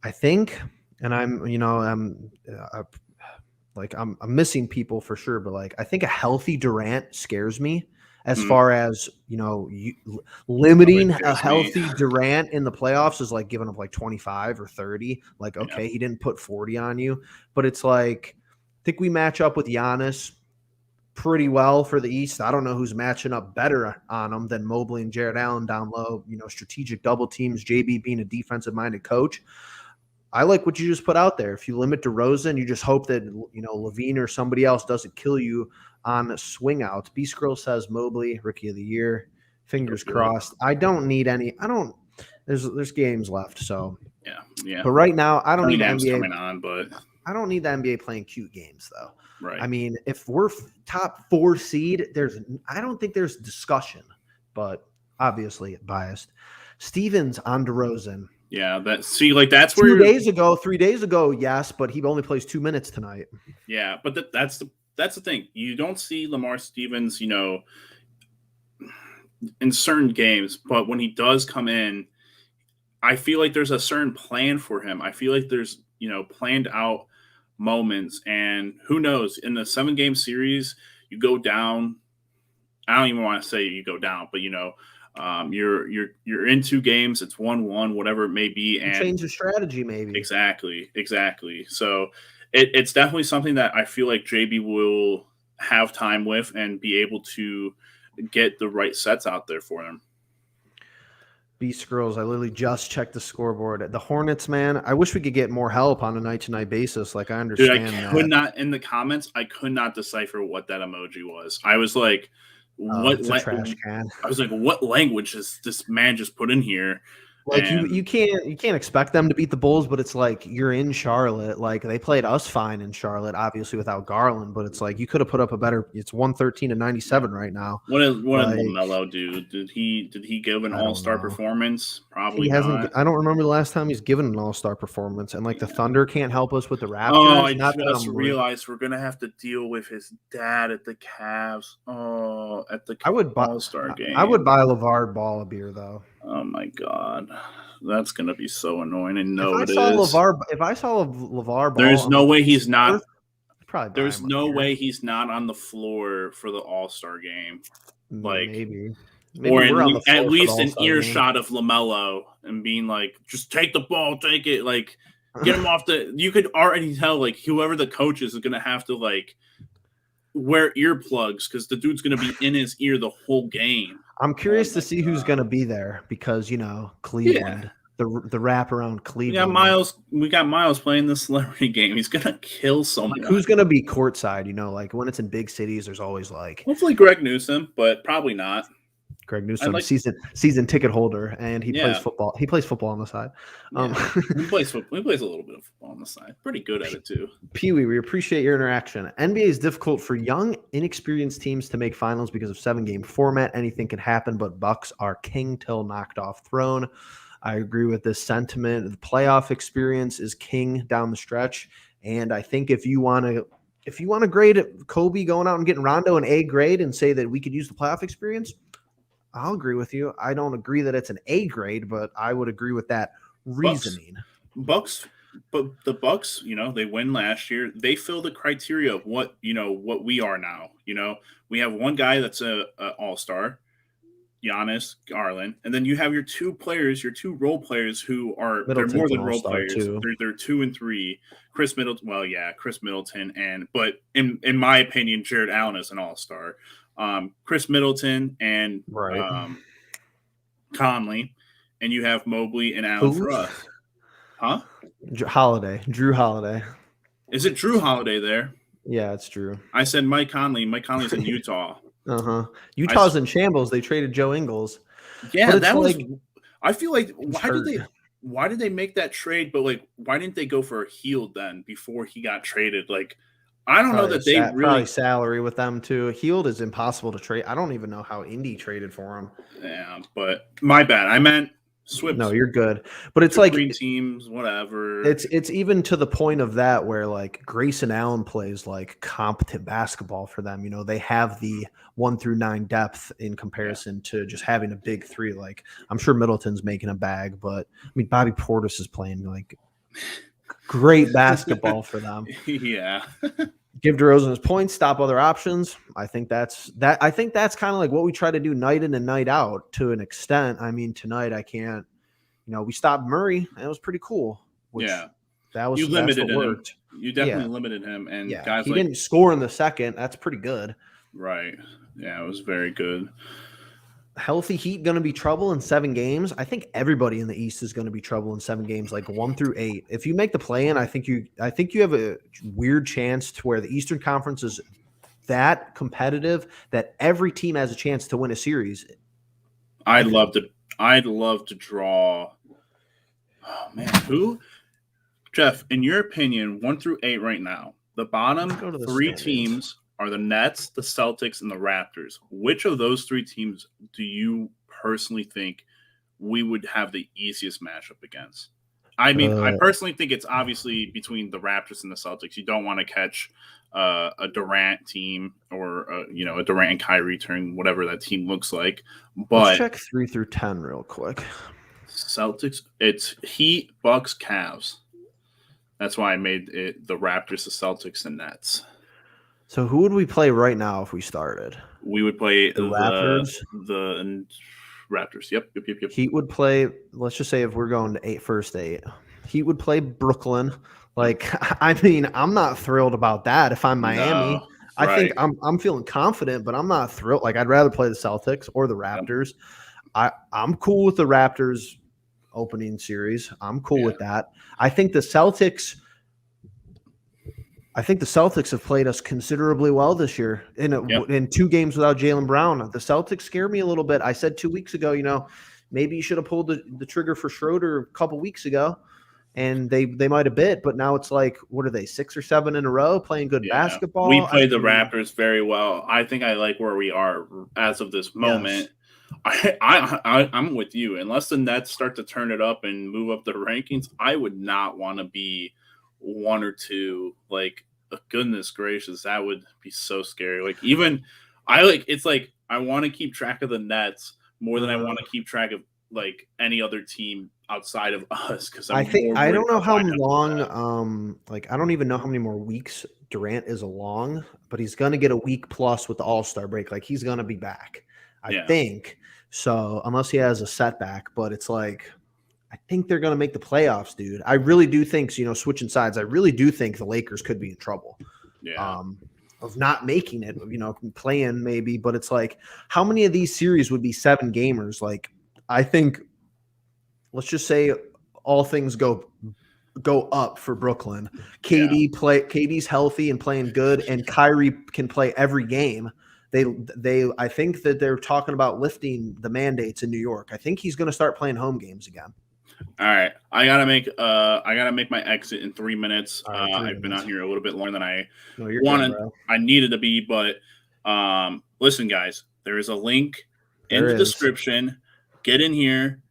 I think, and I'm missing people for sure, but I think a healthy Durant scares me. As far as, limiting a healthy Durant in the playoffs is like giving up 25 or 30. Okay, he didn't put 40 on you. But it's I think we match up with Giannis pretty well for the East. I don't know who's matching up better on him than Mobley and Jared Allen down low, strategic double teams, JB being a defensive-minded coach. I like what you just put out there. If you limit DeRozan, you just hope that, LaVine or somebody else doesn't kill you on swing outs. B Scroll says Mobley, Rookie of the Year. Fingers crossed. I don't need any. There's games left, so yeah. But right now, I don't need the NBA coming on, but I don't need the NBA playing cute games though. Right. I mean, if we're top 4 seed, I don't think there's discussion, but obviously biased. Stevens on DeRozan. Yeah, that's where 3 days ago, yes, but he only plays 2 minutes tonight. Yeah, but that's the thing. You don't see Lamar Stevens, in certain games, but when he does come in, I feel like there's a certain plan for him. I feel like there's, planned out moments, and who knows, in the 7-game series, you go down. I don't even want to say you go down, but you're in 2 games, it's 1-1, whatever it may be, and change the strategy maybe. Exactly. So it's definitely something that I feel like JB will have time with and be able to get the right sets out there for them. Beast Girls, I literally just checked the scoreboard. The Hornets, man, I wish we could get more help on a night-to-night basis. I understand. Dude, I could not, in the comments, I could not decipher what that emoji was. I was like, it's a trash can. I was like, what language has this man just put in here? Like you can't expect them to beat the Bulls, but it's like you're in Charlotte. Like they played us fine in Charlotte, obviously without Garland, but it's like you could have put up a better. It's 113-97 right now. What did Like, LaMelo do? Did he give an I don't all-star know. performance? Probably He hasn't. not. I don't remember the last time he's given an all-star performance, and like the Thunder can't help us with the Oh, Raptors. I Not that just I'm. realized we're gonna have to deal with his dad at the Cavs. Oh, at the I would buy. All-Star game. I would buy LeVar Ball a beer though. Oh my god, that's gonna be so annoying. I know If it I is. saw LeVar Ball, There's on no the way he's not. Earth, I'd probably buy There's him a no beer. way he's not on the floor for the All-Star game. Like Maybe or we're on the floor at for the least an All-Star game. earshot of LaMelo and being like, just take the ball, take it, like get him off the. You could already tell like whoever the coach is gonna have to like wear earplugs because the dude's gonna be in his ear the whole game. I'm curious to see who's going to be there because Cleveland, the wrap around Cleveland. We got Miles playing the celebrity game. He's gonna kill someone. Like, who's going to be courtside? Like when it's in big cities, there's always like hopefully Greg Newsom, but probably not. Greg Newsom, season ticket holder, and he plays football. He plays football on the side. He plays a little bit of football on the side. Pretty good at it too. Pee Wee, we appreciate your interaction. NBA is difficult for young, inexperienced teams to make finals because of 7-game format. Anything can happen, but Bucks are king till knocked off throne. I agree with this sentiment. The playoff experience is king down the stretch, and I think if you want to grade Kobe going out and getting Rondo an A grade and say that we could use the playoff experience, I'll agree with you. I don't agree that it's an A grade, but I would agree with that reasoning. Bucks, but the Bucks, they win last year. They fill the criteria of what we are now. We have one guy that's a all-star, Giannis, Garland, and then you have your two role players who are they're more than role players. They're 2 and 3. Chris Middleton, but in my opinion, Jared Allen is an all-star. Chris Middleton and Conley, and you have Mobley and Allen Frost. Huh? Drew Holiday. Is it Drew Holiday there? Yeah, it's Drew. I said Mike Conley. Mike Conley's in Utah. Utah's in shambles. They traded Joe Ingles. Yeah, that was. I feel like why did they make that trade? But like, why didn't they go for a Hield then before he got traded? Like, I don't know that they really salary with them too. Hield is impossible to trade. I don't even know how Indy traded for him. Yeah, but my bad. I meant Swift. No, you're good. But it's like green teams, whatever. It's even to the point of that where like Grayson Allen plays like competent basketball for them. They have the 1 through 9 depth in comparison to just having a big 3. Like I'm sure Middleton's making a bag, but I mean Bobby Portis is playing like great basketball for them. Yeah. Give DeRozan his points, stop other options. I think that's kind of like what we try to do night in and night out to an extent. I mean, tonight I can't, we stopped Murray and it was pretty cool. That was limited him. You definitely limited him, and guys he didn't score in the second. That's pretty good. Right. Yeah, it was very good. Healthy Heat going to be trouble in 7 games. I think everybody in the East is going to be trouble in 7 games, like 1 through 8. If you make the play-in, I think you have a weird chance to where the Eastern Conference is that competitive that every team has a chance to win a series. I'd love to draw. Oh man, who? Jeff, in your opinion, 1 through 8 right now, the bottom 3 teams are the Nets, the Celtics, and the Raptors. Which of those 3 teams do you personally think we would have the easiest matchup against? I mean, I personally think it's obviously between the Raptors and the Celtics. You don't want to catch a Durant team or a Durant and Kyrie turn, whatever that team looks like. But let's check 3 through 10 real quick. Celtics, it's Heat, Bucks, Cavs. That's why I made it the Raptors, the Celtics, and Nets. So who would we play right now if we started? We would play the Raptors. The Raptors. Yep. Heat would play. Let's just say if we're going to first 8, Heat would play Brooklyn. Like, I mean, I'm not thrilled about that. If I'm Miami, no, I think I'm feeling confident, but I'm not thrilled. Like, I'd rather play the Celtics or the Raptors. Yep. I'm cool with the Raptors opening series. I'm cool with that. I think the Celtics have played us considerably well this year in 2 games without Jaylen Brown. The Celtics scare me a little bit. I said 2 weeks ago, maybe you should have pulled the trigger for Schroeder a couple weeks ago, and they might have bit. But now it's like, what are they, 6 or 7 in a row playing good Yeah, we basketball? played the Raptors very well. I think I like where we are as of this moment. Yes. I'm with you. Unless the Nets start to turn it up and move up the rankings, I would not want to be 1 or 2. Like, goodness gracious, that would be so scary. Like, even it's like I want to keep track of the Nets more than I want to keep track of like any other team outside of us, because I think I don't know how long. that. I don't even know how many more weeks Durant is along, but he's going to get a week plus with the All-Star break. Like, he's going to be back, I think. So unless he has a setback, but it's like, I think they're going to make the playoffs, dude. I really do think, switching sides, I really do think the Lakers could be in trouble. Yeah. Of not making it, playing maybe, but it's like, how many of these series would be 7 gamers? Like, I think, let's just say all things go up for Brooklyn. KD's healthy and playing good, and Kyrie can play every game. I think that they're talking about lifting the mandates in New York. I think he's going to start playing home games again. All right, I gotta make my exit in 3 minutes. Right, I've been on here a little bit longer than I wanted. I needed to be, but listen, guys, there is a link in the description. Get in here.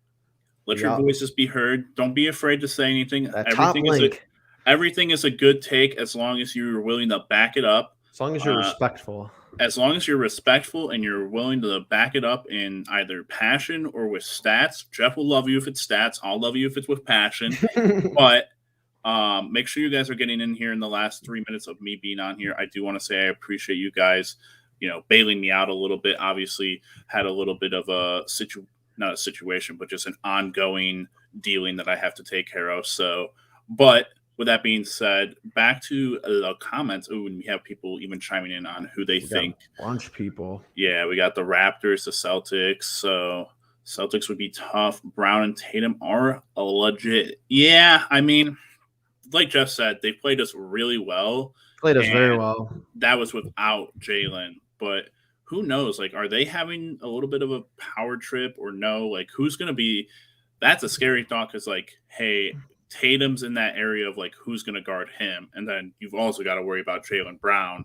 Let your voices be heard. Don't be afraid to say anything. Everything is a good take as long as you're willing to back it up. As long as you're respectful. As long as you're respectful and you're willing to back it up in either passion or with stats. Jeff will love you if it's stats. I'll love you if it's with passion. But make sure you guys are getting in here in the last 3 minutes of me being on here. I do want to say I appreciate you guys, bailing me out a little bit. Obviously, had a little bit of not a situation, but just an ongoing dealing that I have to take care of. So, but with that being said, back to the comments. Oh, and we have people even chiming in on who they think. A bunch of people. Yeah, we got the Raptors, the Celtics. So Celtics would be tough. Brown and Tatum are a legit. Yeah, I mean, like Jeff said, they played us really well. Played us very well. That was without Jalen. But who knows? Like, are they having a little bit of a power trip or no? Like, who's going to be – that's a scary thought because, like, hey – Tatum's in that area of like who's going to guard him, and then you've also got to worry about Jaylen Brown.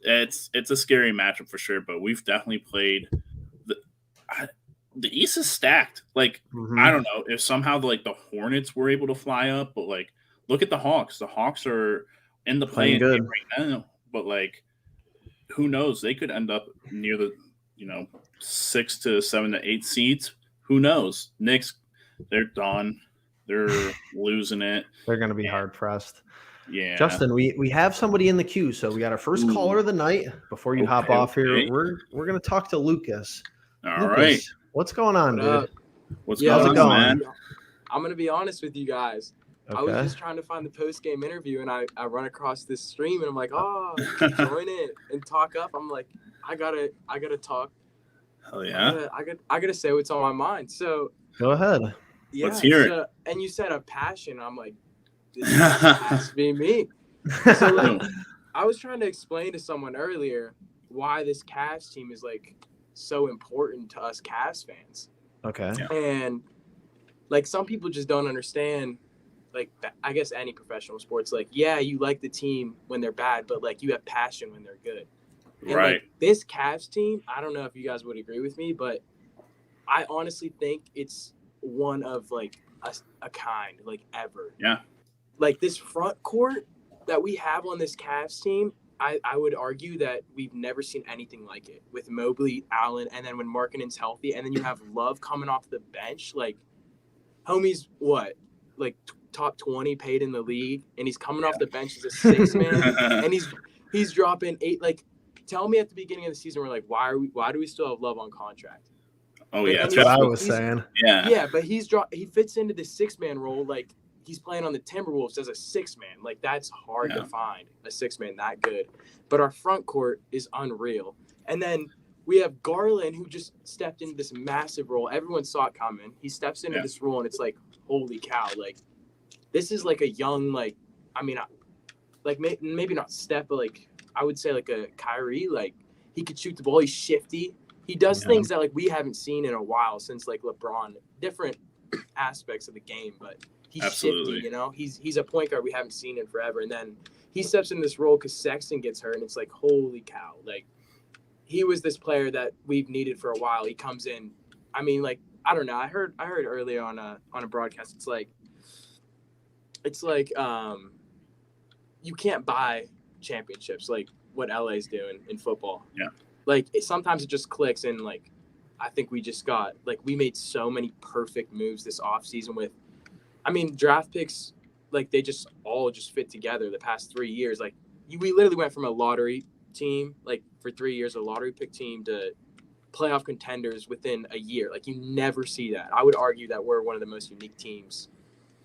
It's a scary matchup for sure, but we've definitely played the East is stacked. Like I don't know if somehow the Hornets were able to fly up, but like look at the Hawks. The Hawks are in the play-in game right now, but like who knows? They could end up near the 6 to 7 to 8 seeds. Who knows? Knicks, they're done. They're losing it. They're going to be hard pressed. Yeah. Justin, we have somebody in the queue, so we got our first caller of the night. Before you hop off here, we're going to talk to Lucas. All right. What's going on, dude? What's going on, man? I'm going to be honest with you guys. Okay. I was just trying to find the post-game interview, and I run across this stream, and I'm like, oh, join it and talk up. I'm like, I gotta talk. Hell yeah. I gotta say what's on my mind. So go ahead. Yeah, let's hear it. And you said a passion. I'm like, this has to be me. So like, I was trying to explain to someone earlier why this Cavs team is like so important to us Cavs fans. Okay. Yeah. And like some people just don't understand. Like I guess any professional sports, like yeah, you like the team when they're bad, but like you have passion when they're good. And right. Like, this Cavs team, I don't know if you guys would agree with me, but I honestly think it's one of like a kind, like ever. Yeah. Like this front court that we have on this Cavs team, I would argue that we've never seen anything like it with Mobley, Allen, and then when Markkanen's healthy, and then you have Love coming off the bench. Like, homie's what? Like top 20 paid in the league, and he's coming off the bench as a 6-man, and he's dropping 8. Like, tell me at the beginning of the season, we're like, why do we still have Love on contract? Oh, yeah. That's what I was saying. Yeah. Yeah, but he fits into the 6-man role. Like, he's playing on the Timberwolves as a 6-man. Like, that's hard to find, a 6-man that good. But our front court is unreal. And then we have Garland, who just stepped into this massive role. Everyone saw it coming. He steps into this role, and it's like, holy cow. Like, this is like a young, like, I mean, like, maybe not Steph, but, like, I would say, like, a Kyrie. Like, he could shoot the ball. He's shifty. He does things that like we haven't seen in a while since like LeBron. Different aspects of the game, but he's Absolutely. shifty. You know, he's a point guard we haven't seen in forever, and then he steps in this role because Sexton gets hurt, and it's like, holy cow! Like he was this player that we've needed for a while. He comes in. I mean, like I don't know. I heard earlier on a broadcast. It's like you can't buy championships like what LA's doing in football. Yeah. Like sometimes it just clicks, and like I think we just got like we made so many perfect moves this offseason with, I mean, draft picks, like they just all just fit together the past 3 years. Like we literally went from a lottery team, like for 3 years, a lottery pick team to playoff contenders within a year. Like you never see that. I would argue that we're one of the most unique teams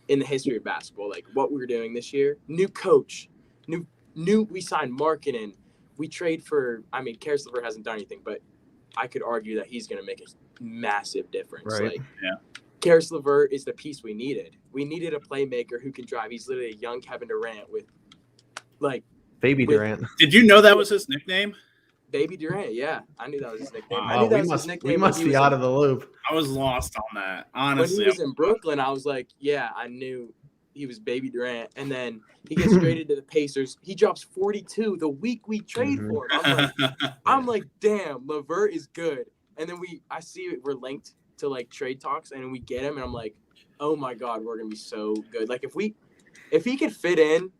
in the history of basketball. Like what we're doing this year, new coach, we signed Markkanen. We trade for, I mean, Karis LeVert hasn't done anything, but I could argue that he's going to make a massive difference. Right. Like, Yeah. Karis LeVert is the piece we needed. We needed a playmaker who can drive. He's literally a young Kevin Durant with, like, Baby Durant. Did you know that was his nickname? Baby Durant. Yeah, I knew that was his nickname. Wow. I knew that was we his nickname. must be out of the loop. I was lost on that. When Honestly, he was in Brooklyn, I was like, yeah, I knew he was Baby Durant. And then he gets traded to the Pacers. He drops 42 the week we trade for him. I'm like, damn, LeVert is good. And then I see we're linked to like trade talks, and we get him, and I'm like, oh my God, we're gonna be so good. Like if he could fit in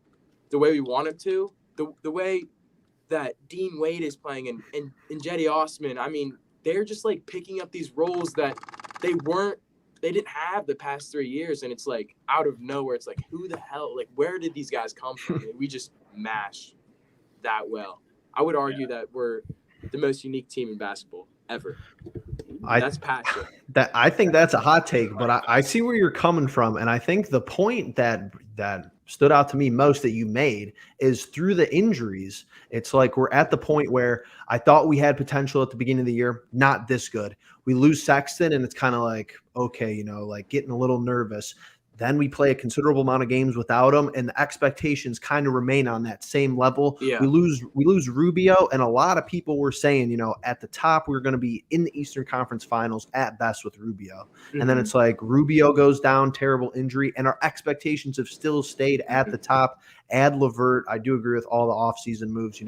the way we want him to, the way that Dean Wade is playing and Jetty Osman, I mean, they're just like picking up these roles that they didn't have the past 3 years, and it's like out of nowhere. It's like, who the hell? Like, where did these guys come from? And we just mash that well. I would argue that we're the most unique team in basketball ever. That's passion. I think that's a hot take, but I see where you're coming from, and I think the point that stood out to me most that you made is through the injuries. It's like we're at the point where I thought we had potential at the beginning of the year, not this good. We lose Sexton, and it's kind of like, okay, like getting a little nervous. Then we play a considerable amount of games without him, and the expectations kind of remain on that same level. Yeah. We lose Rubio, and a lot of people were saying, at the top, we were going to be in the Eastern Conference Finals at best with Rubio. Mm-hmm. And then it's like Rubio goes down, terrible injury, and our expectations have still stayed at the top. Add LeVert. I do agree with all the offseason moves,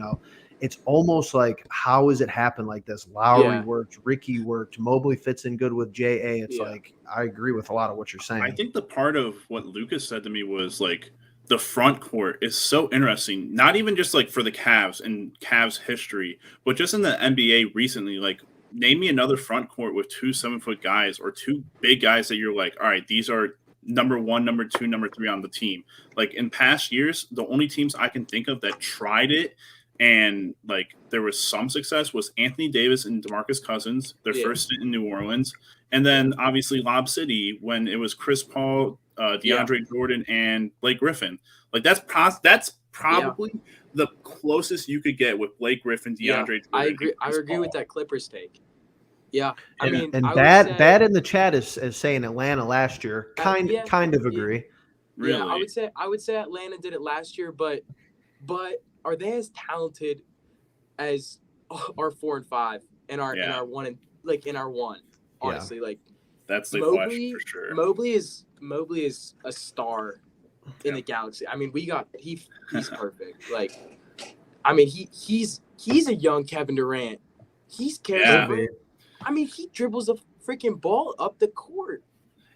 It's almost like, how has it happened like this? Lowry worked, Ricky worked, Mobley fits in good with J.A. It's like, I agree with a lot of what you're saying. I think the part of what Lucas said to me was like the front court is so interesting, not even just like for the Cavs and Cavs history, but just in the NBA recently. Like, name me another front court with 2 7-foot guys or 2 big guys that you're like, all right, these are number 1, number 2, number 3 on the team. Like in past years, the only teams I can think of that tried it and like there was some success was Anthony Davis and DeMarcus Cousins, their first stint in New Orleans. And then obviously Lob City when it was Chris Paul, DeAndre Jordan, and Blake Griffin. Like that's probably the closest you could get with Blake Griffin, DeAndre Jordan. I agree with that Clippers take. Yeah. I mean, and bad in the chat is saying Atlanta last year. Kind of agree. Really? Yeah, I would say Atlanta did it last year, but are they as talented as our 4 and 5 and our 1 and like in our 1? Honestly, like that's the question for sure. Mobley is a star in the galaxy. I mean, he's perfect. Like, I mean, he's a young Kevin Durant. He's carrying. I mean, he dribbles a freaking ball up the court.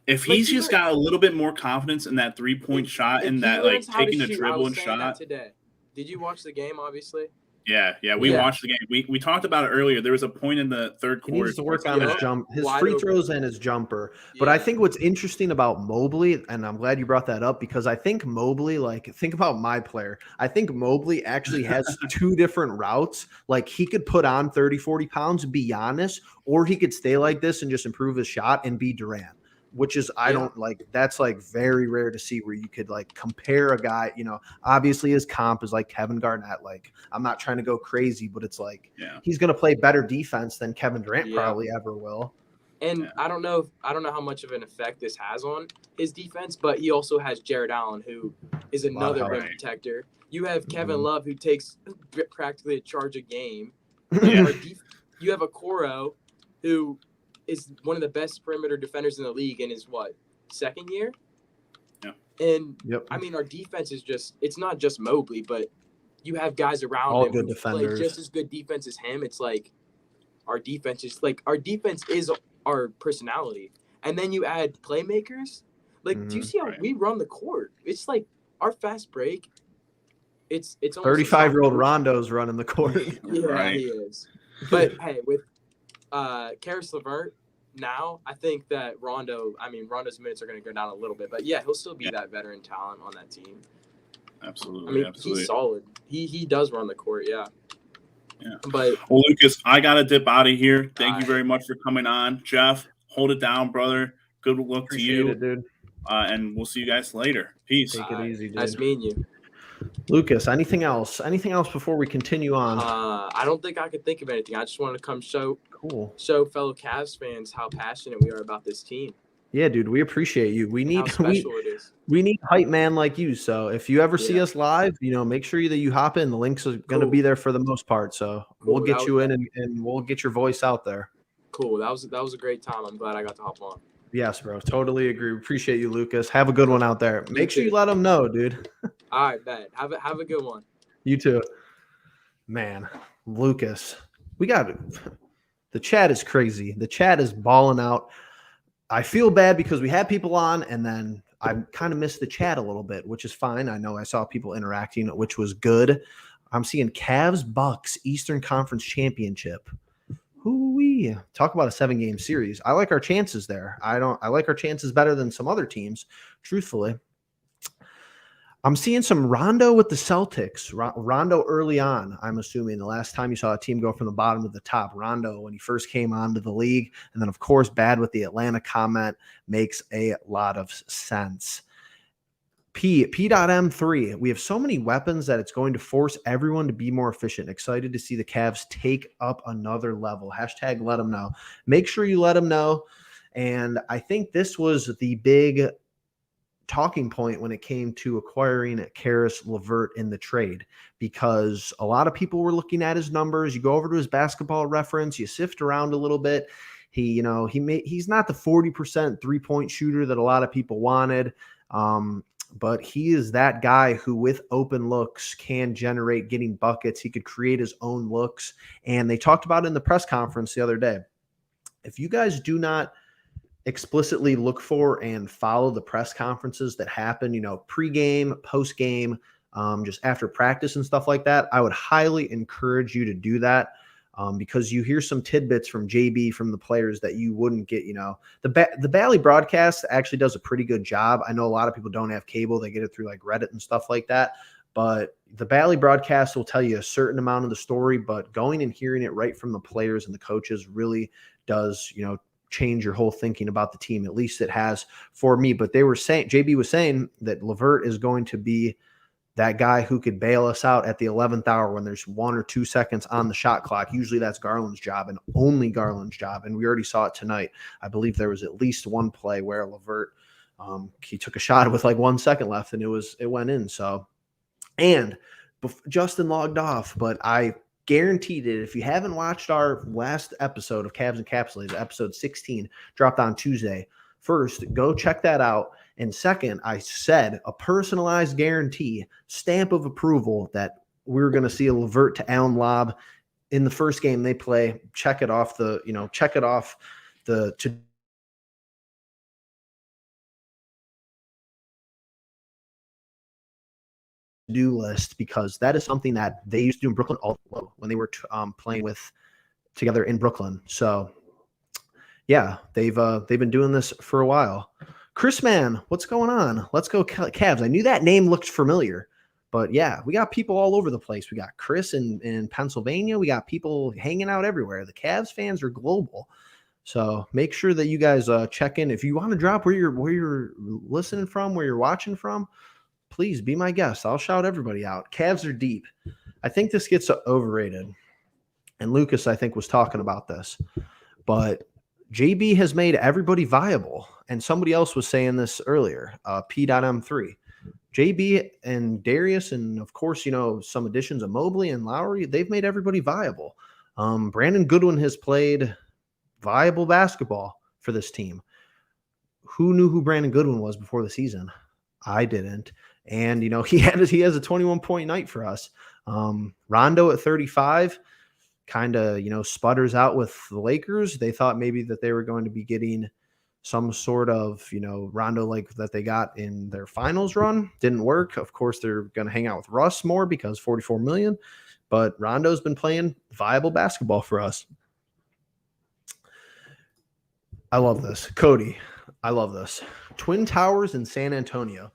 If he's just got a little bit more confidence in that 3-point shot and that like taking a dribble and shot today. Did you watch the game? Obviously. Yeah, we watched the game. We talked about it earlier. There was a point in the third quarter. He needs to work on his free throws and his jumper. But I think what's interesting about Mobley, and I'm glad you brought that up, because I think Mobley, like, think about my player. I think Mobley actually has 2 different routes. Like, he could put on 30, 40 pounds, be Giannis, or he could stay like this and just improve his shot and be Durant. Which is, I don't like, that's like very rare to see where you could like compare a guy, obviously his comp is like Kevin Garnett. Like, I'm not trying to go crazy, but it's like, he's going to play better defense than Kevin Durant probably ever will. And I don't know how much of an effect this has on his defense, but he also has Jared Allen, who is another rim protector. You have Kevin Love, who takes practically a charge a game. You have Okoro, who is one of the best perimeter defenders in the league in his second year. Yeah. And Yep. I mean, our defense is it's not just Mobley, but you have guys around All him good who play defenders. just as good defense as him. It's like our defense is our personality. And then you add playmakers. Like, do you see how we run the court? It's like our fast break. It's almost 35-year-old Rondo's running the court. Yeah, he is. But hey, with Karis LeVert now, I think that Rondo's minutes are going to go down a little bit. But yeah, he'll still be that veteran talent on that team. Absolutely. I mean, absolutely. he's solid. He does run the court, yeah. Yeah. But well, Lucas, I got to dip out of here. Thank you very much for coming on. Jeff, hold it down, brother. Good luck to you. It, dude. And we'll see you guys later. Peace. Take it easy, dude. Nice meeting you. Lucas, anything else? Anything else before we continue on? I don't think I could think of anything. I just wanted to come show fellow Cavs fans how passionate we are about this team. Yeah, dude, we appreciate you. We need how special it is. We need hype man like you. So if you ever see us live, make sure that you hop in. The links are going to be there for the most part. So we'll get you in and we'll get your voice out there. Cool. That was a great time. I'm glad I got to hop on. Yes, bro. Totally agree. Appreciate you, Lucas. Have a good one out there. Make sure you let them know, dude. All right, bet. Have a good one. You too. Man, Lucas, we got it. The chat is crazy. The chat is balling out. I feel bad because we had people on and then I kind of missed the chat a little bit, which is fine. I know I saw people interacting, which was good. I'm seeing Cavs Bucks Eastern Conference Championship. Hoo-wee. Talk about a 7-game series. I like our chances there. I like our chances better than some other teams, truthfully. I'm seeing some Rondo with the Celtics. Rondo early on, I'm assuming the last time you saw a team go from the bottom to the top. Rondo, when he first came onto the league, and then, of course, bad with the Atlanta comment, makes a lot of sense. P.M3. We have so many weapons that it's going to force everyone to be more efficient. Excited to see the Cavs take up another level. Hashtag let them know. Make sure you let them know. And I think this was the big talking point when it came to acquiring Karis LeVert in the trade, because a lot of people were looking at his numbers. You go over to his basketball reference, you sift around a little bit. He's not the 40% 3-point shooter that a lot of people wanted. But he is that guy who with open looks can generate getting buckets. He could create his own looks. And they talked about it in the press conference the other day. If you guys do not explicitly look for and follow the press conferences that happen, pregame, postgame, just after practice and stuff like that, I would highly encourage you to do that. Because you hear some tidbits from JB, from the players that you wouldn't get. The Bally broadcast actually does a pretty good job. I know a lot of people don't have cable. They get it through like Reddit and stuff like that. But the Bally broadcast will tell you a certain amount of the story, but going and hearing it right from the players and the coaches really does, change your whole thinking about the team. At least it has for me. But JB was saying that LeVert is going to be that guy who could bail us out at the 11th hour when there's 1 or 2 seconds on the shot clock. Usually that's Garland's job and only Garland's job. And we already saw it tonight. I believe there was at least one play where LeVert, he took a shot with like 1 second left and it went in. So, and Justin logged off, but I guaranteed it. If you haven't watched our last episode of Cavs Encapsulated, episode 16, dropped on Tuesday, first, go check that out. And second, I said a personalized guarantee, stamp of approval that we're going to see a LeVert to Allen lob in the first game they play. Check it off the to-do list, because that is something that they used to do in Brooklyn when they were playing together in Brooklyn. So yeah, they've been doing this for a while. Chris, man, what's going on? Let's go Cavs. I knew that name looked familiar, but yeah, we got people all over the place. We got Chris in Pennsylvania. We got people hanging out everywhere. The Cavs fans are global. So make sure that you guys check in. If you want to drop where you're listening from, where you're watching from, please be my guest. I'll shout everybody out. Cavs are deep. I think this gets overrated. And Lucas, I think, was talking about this, but JB has made everybody viable. And somebody else was saying this earlier, P.M3. JB and Darius, and of course, some additions of Mobley and Lowry, they've made everybody viable. Brandon Goodwin has played viable basketball for this team. Who knew who Brandon Goodwin was before the season? I didn't. And, he has a 21-point night for us. Rondo at 35 kind of, sputters out with the Lakers. They thought maybe that they were going to be getting some sort of, Rondo like that they got in their finals run. Didn't work. Of course, they're going to hang out with Russ more because $44 million. But Rondo's been playing viable basketball for us. I love this. Cody, I love this. Twin Towers in San Antonio.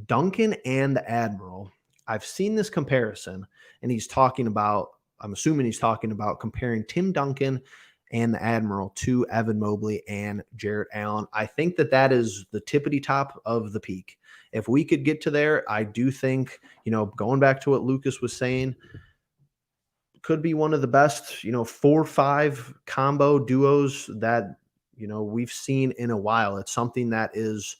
Duncan and the Admiral. I've seen this comparison, and I'm assuming he's talking about comparing Tim Duncan and the Admiral to Evan Mobley and Jarrett Allen. I think that is the tippity top of the peak. If we could get to there, I do think, going back to what Lucas was saying, could be one of the best, 4-5 combo duos that, we've seen in a while. It's something that is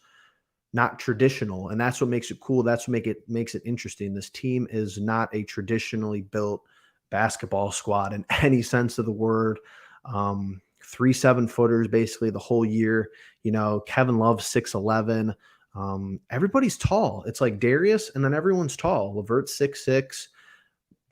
not traditional, and that's what makes it cool. That's what makes it interesting. This team is not a traditionally built basketball squad in any sense of the word. 3 7-footers basically the whole year. Kevin Love's 6'11". Everybody's tall. It's like Darius, and then everyone's tall. LeVert's 6'6".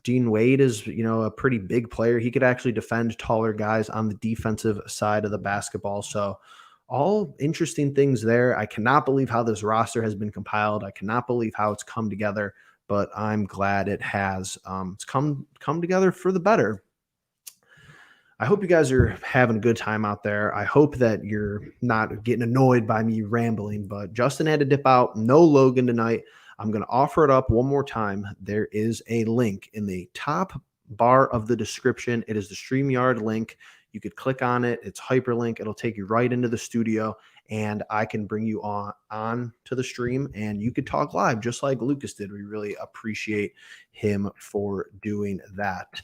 Dean Wade is, a pretty big player. He could actually defend taller guys on the defensive side of the basketball. So all interesting things there. I cannot believe how this roster has been compiled. I cannot believe how it's come together, but I'm glad it has. It's come together for the better. I hope you guys are having a good time out there. I hope that you're not getting annoyed by me rambling, but Justin had to dip out. No Logan tonight. I'm going to offer it up one more time. There is a link in the top bar of the description. It is the StreamYard link. You could click on it. It's hyperlink. It'll take you right into the studio, and I can bring you on to the stream, and you could talk live just like Lucas did. We really appreciate him for doing that.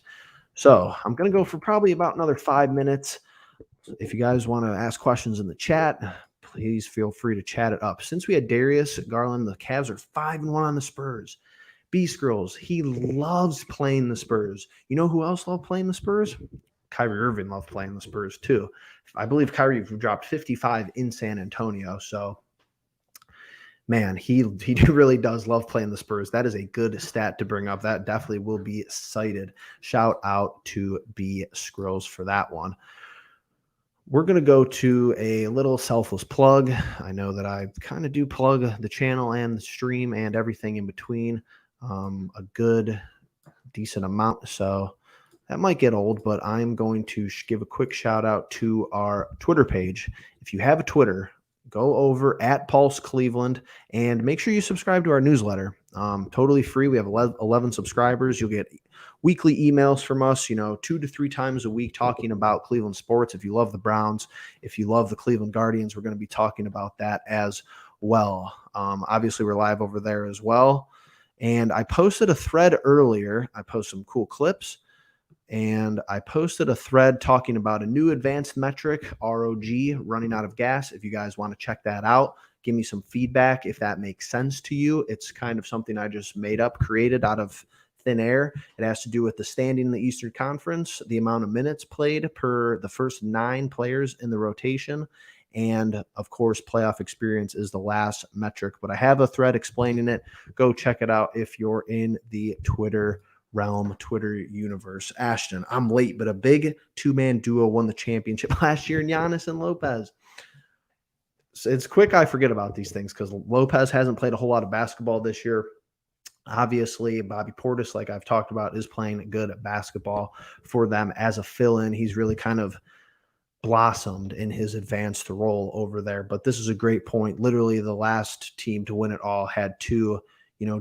So I'm going to go for probably about another 5 minutes. If you guys want to ask questions in the chat, please feel free to chat it up. Since we had Darius Garland, the Cavs are 5-1 on the Spurs. B-Scrolls, he loves playing the Spurs. You know who else loved playing the Spurs? Kyrie Irving loved playing the Spurs too. I believe Kyrie dropped 55 in San Antonio. So, man, he really does love playing the Spurs. That is a good stat to bring up. That definitely will be cited. Shout out to B-Scrolls for that one. We're going to go to a little selfless plug. I know that I kind of do plug the channel and the stream and everything in between a good, decent amount. So that might get old, but I'm going to give a quick shout out to our Twitter page. If you have a Twitter, go over at Pulse Cleveland and make sure you subscribe to our newsletter. Totally free. We have 11 subscribers. You'll get weekly emails from us, 2 to 3 times a week talking about Cleveland sports. If you love the Browns, if you love the Cleveland Guardians, we're going to be talking about that as well. Obviously, we're live over there as well. And I posted a thread earlier. I posted some cool clips. And I posted a thread talking about a new advanced metric, ROG, running out of gas. If you guys want to check that out, give me some feedback if that makes sense to you. It's kind of something I just made up, created out of thin air. It has to do with the standing in the Eastern Conference, the amount of minutes played per the first 9 players in the rotation. And, of course, playoff experience is the last metric. But I have a thread explaining it. Go check it out if you're in the Twitter realm, Twitter universe. Ashton, I'm late, but a big 2-man duo won the championship last year in Giannis and Lopez. So it's quick I forget about these things because Lopez hasn't played a whole lot of basketball this year. Obviously, Bobby Portis, like I've talked about, is playing good at basketball for them as a fill-in. He's really kind of blossomed in his advanced role over there. But this is a great point. Literally, the last team to win it all had 2,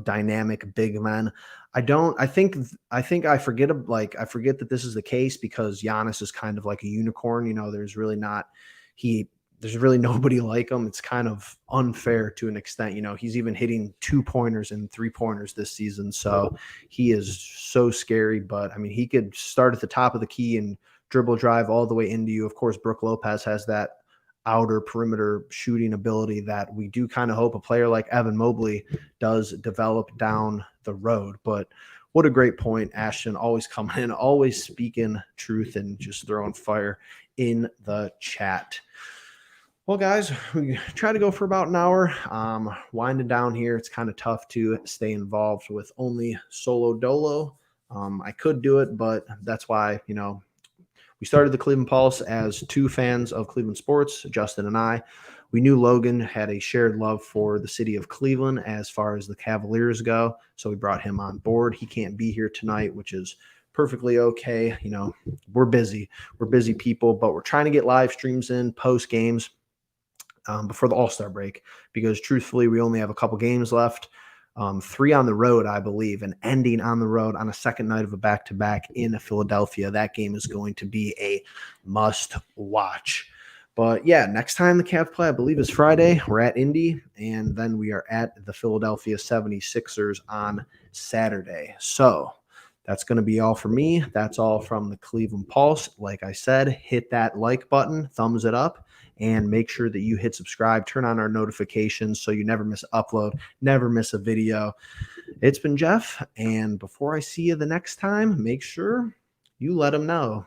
dynamic big men. I think I forget that this is the case because Giannis is kind of like a unicorn. There's really nobody like him. It's kind of unfair to an extent. He's even hitting 2-pointers and 3-pointers this season. So he is so scary, but I mean, he could start at the top of the key and dribble drive all the way into you. Of course, Brook Lopez has that outer perimeter shooting ability that we do kind of hope a player like Evan Mobley does develop down the road. But what a great point. Ashton always coming in, always speaking truth and just throwing fire in the chat. Well, guys, we try to go for about an hour. Winding down here, it's kind of tough to stay involved with only solo dolo. I could do it, but that's why, we started the Cleveland Pulse as two fans of Cleveland sports, Justin and I. We knew Logan had a shared love for the city of Cleveland as far as the Cavaliers go, so we brought him on board. He can't be here tonight, which is perfectly okay. We're busy. We're busy people, but we're trying to get live streams in post games before the All-Star break, because truthfully, we only have a couple games left. 3 on the road, I believe, and ending on the road on a second night of a back-to-back in Philadelphia. That game is going to be a must-watch. But yeah, next time the Cavs play, I believe, is Friday. We're at Indy, and then we are at the Philadelphia 76ers on Saturday. So that's going to be all for me. That's all from the Cleveland Pulse. Like I said, hit that like button, thumbs it up, and make sure that you hit subscribe, turn on our notifications so you never miss an upload, never miss a video. It's been Jeff, and before I see you the next time, make sure you let them know.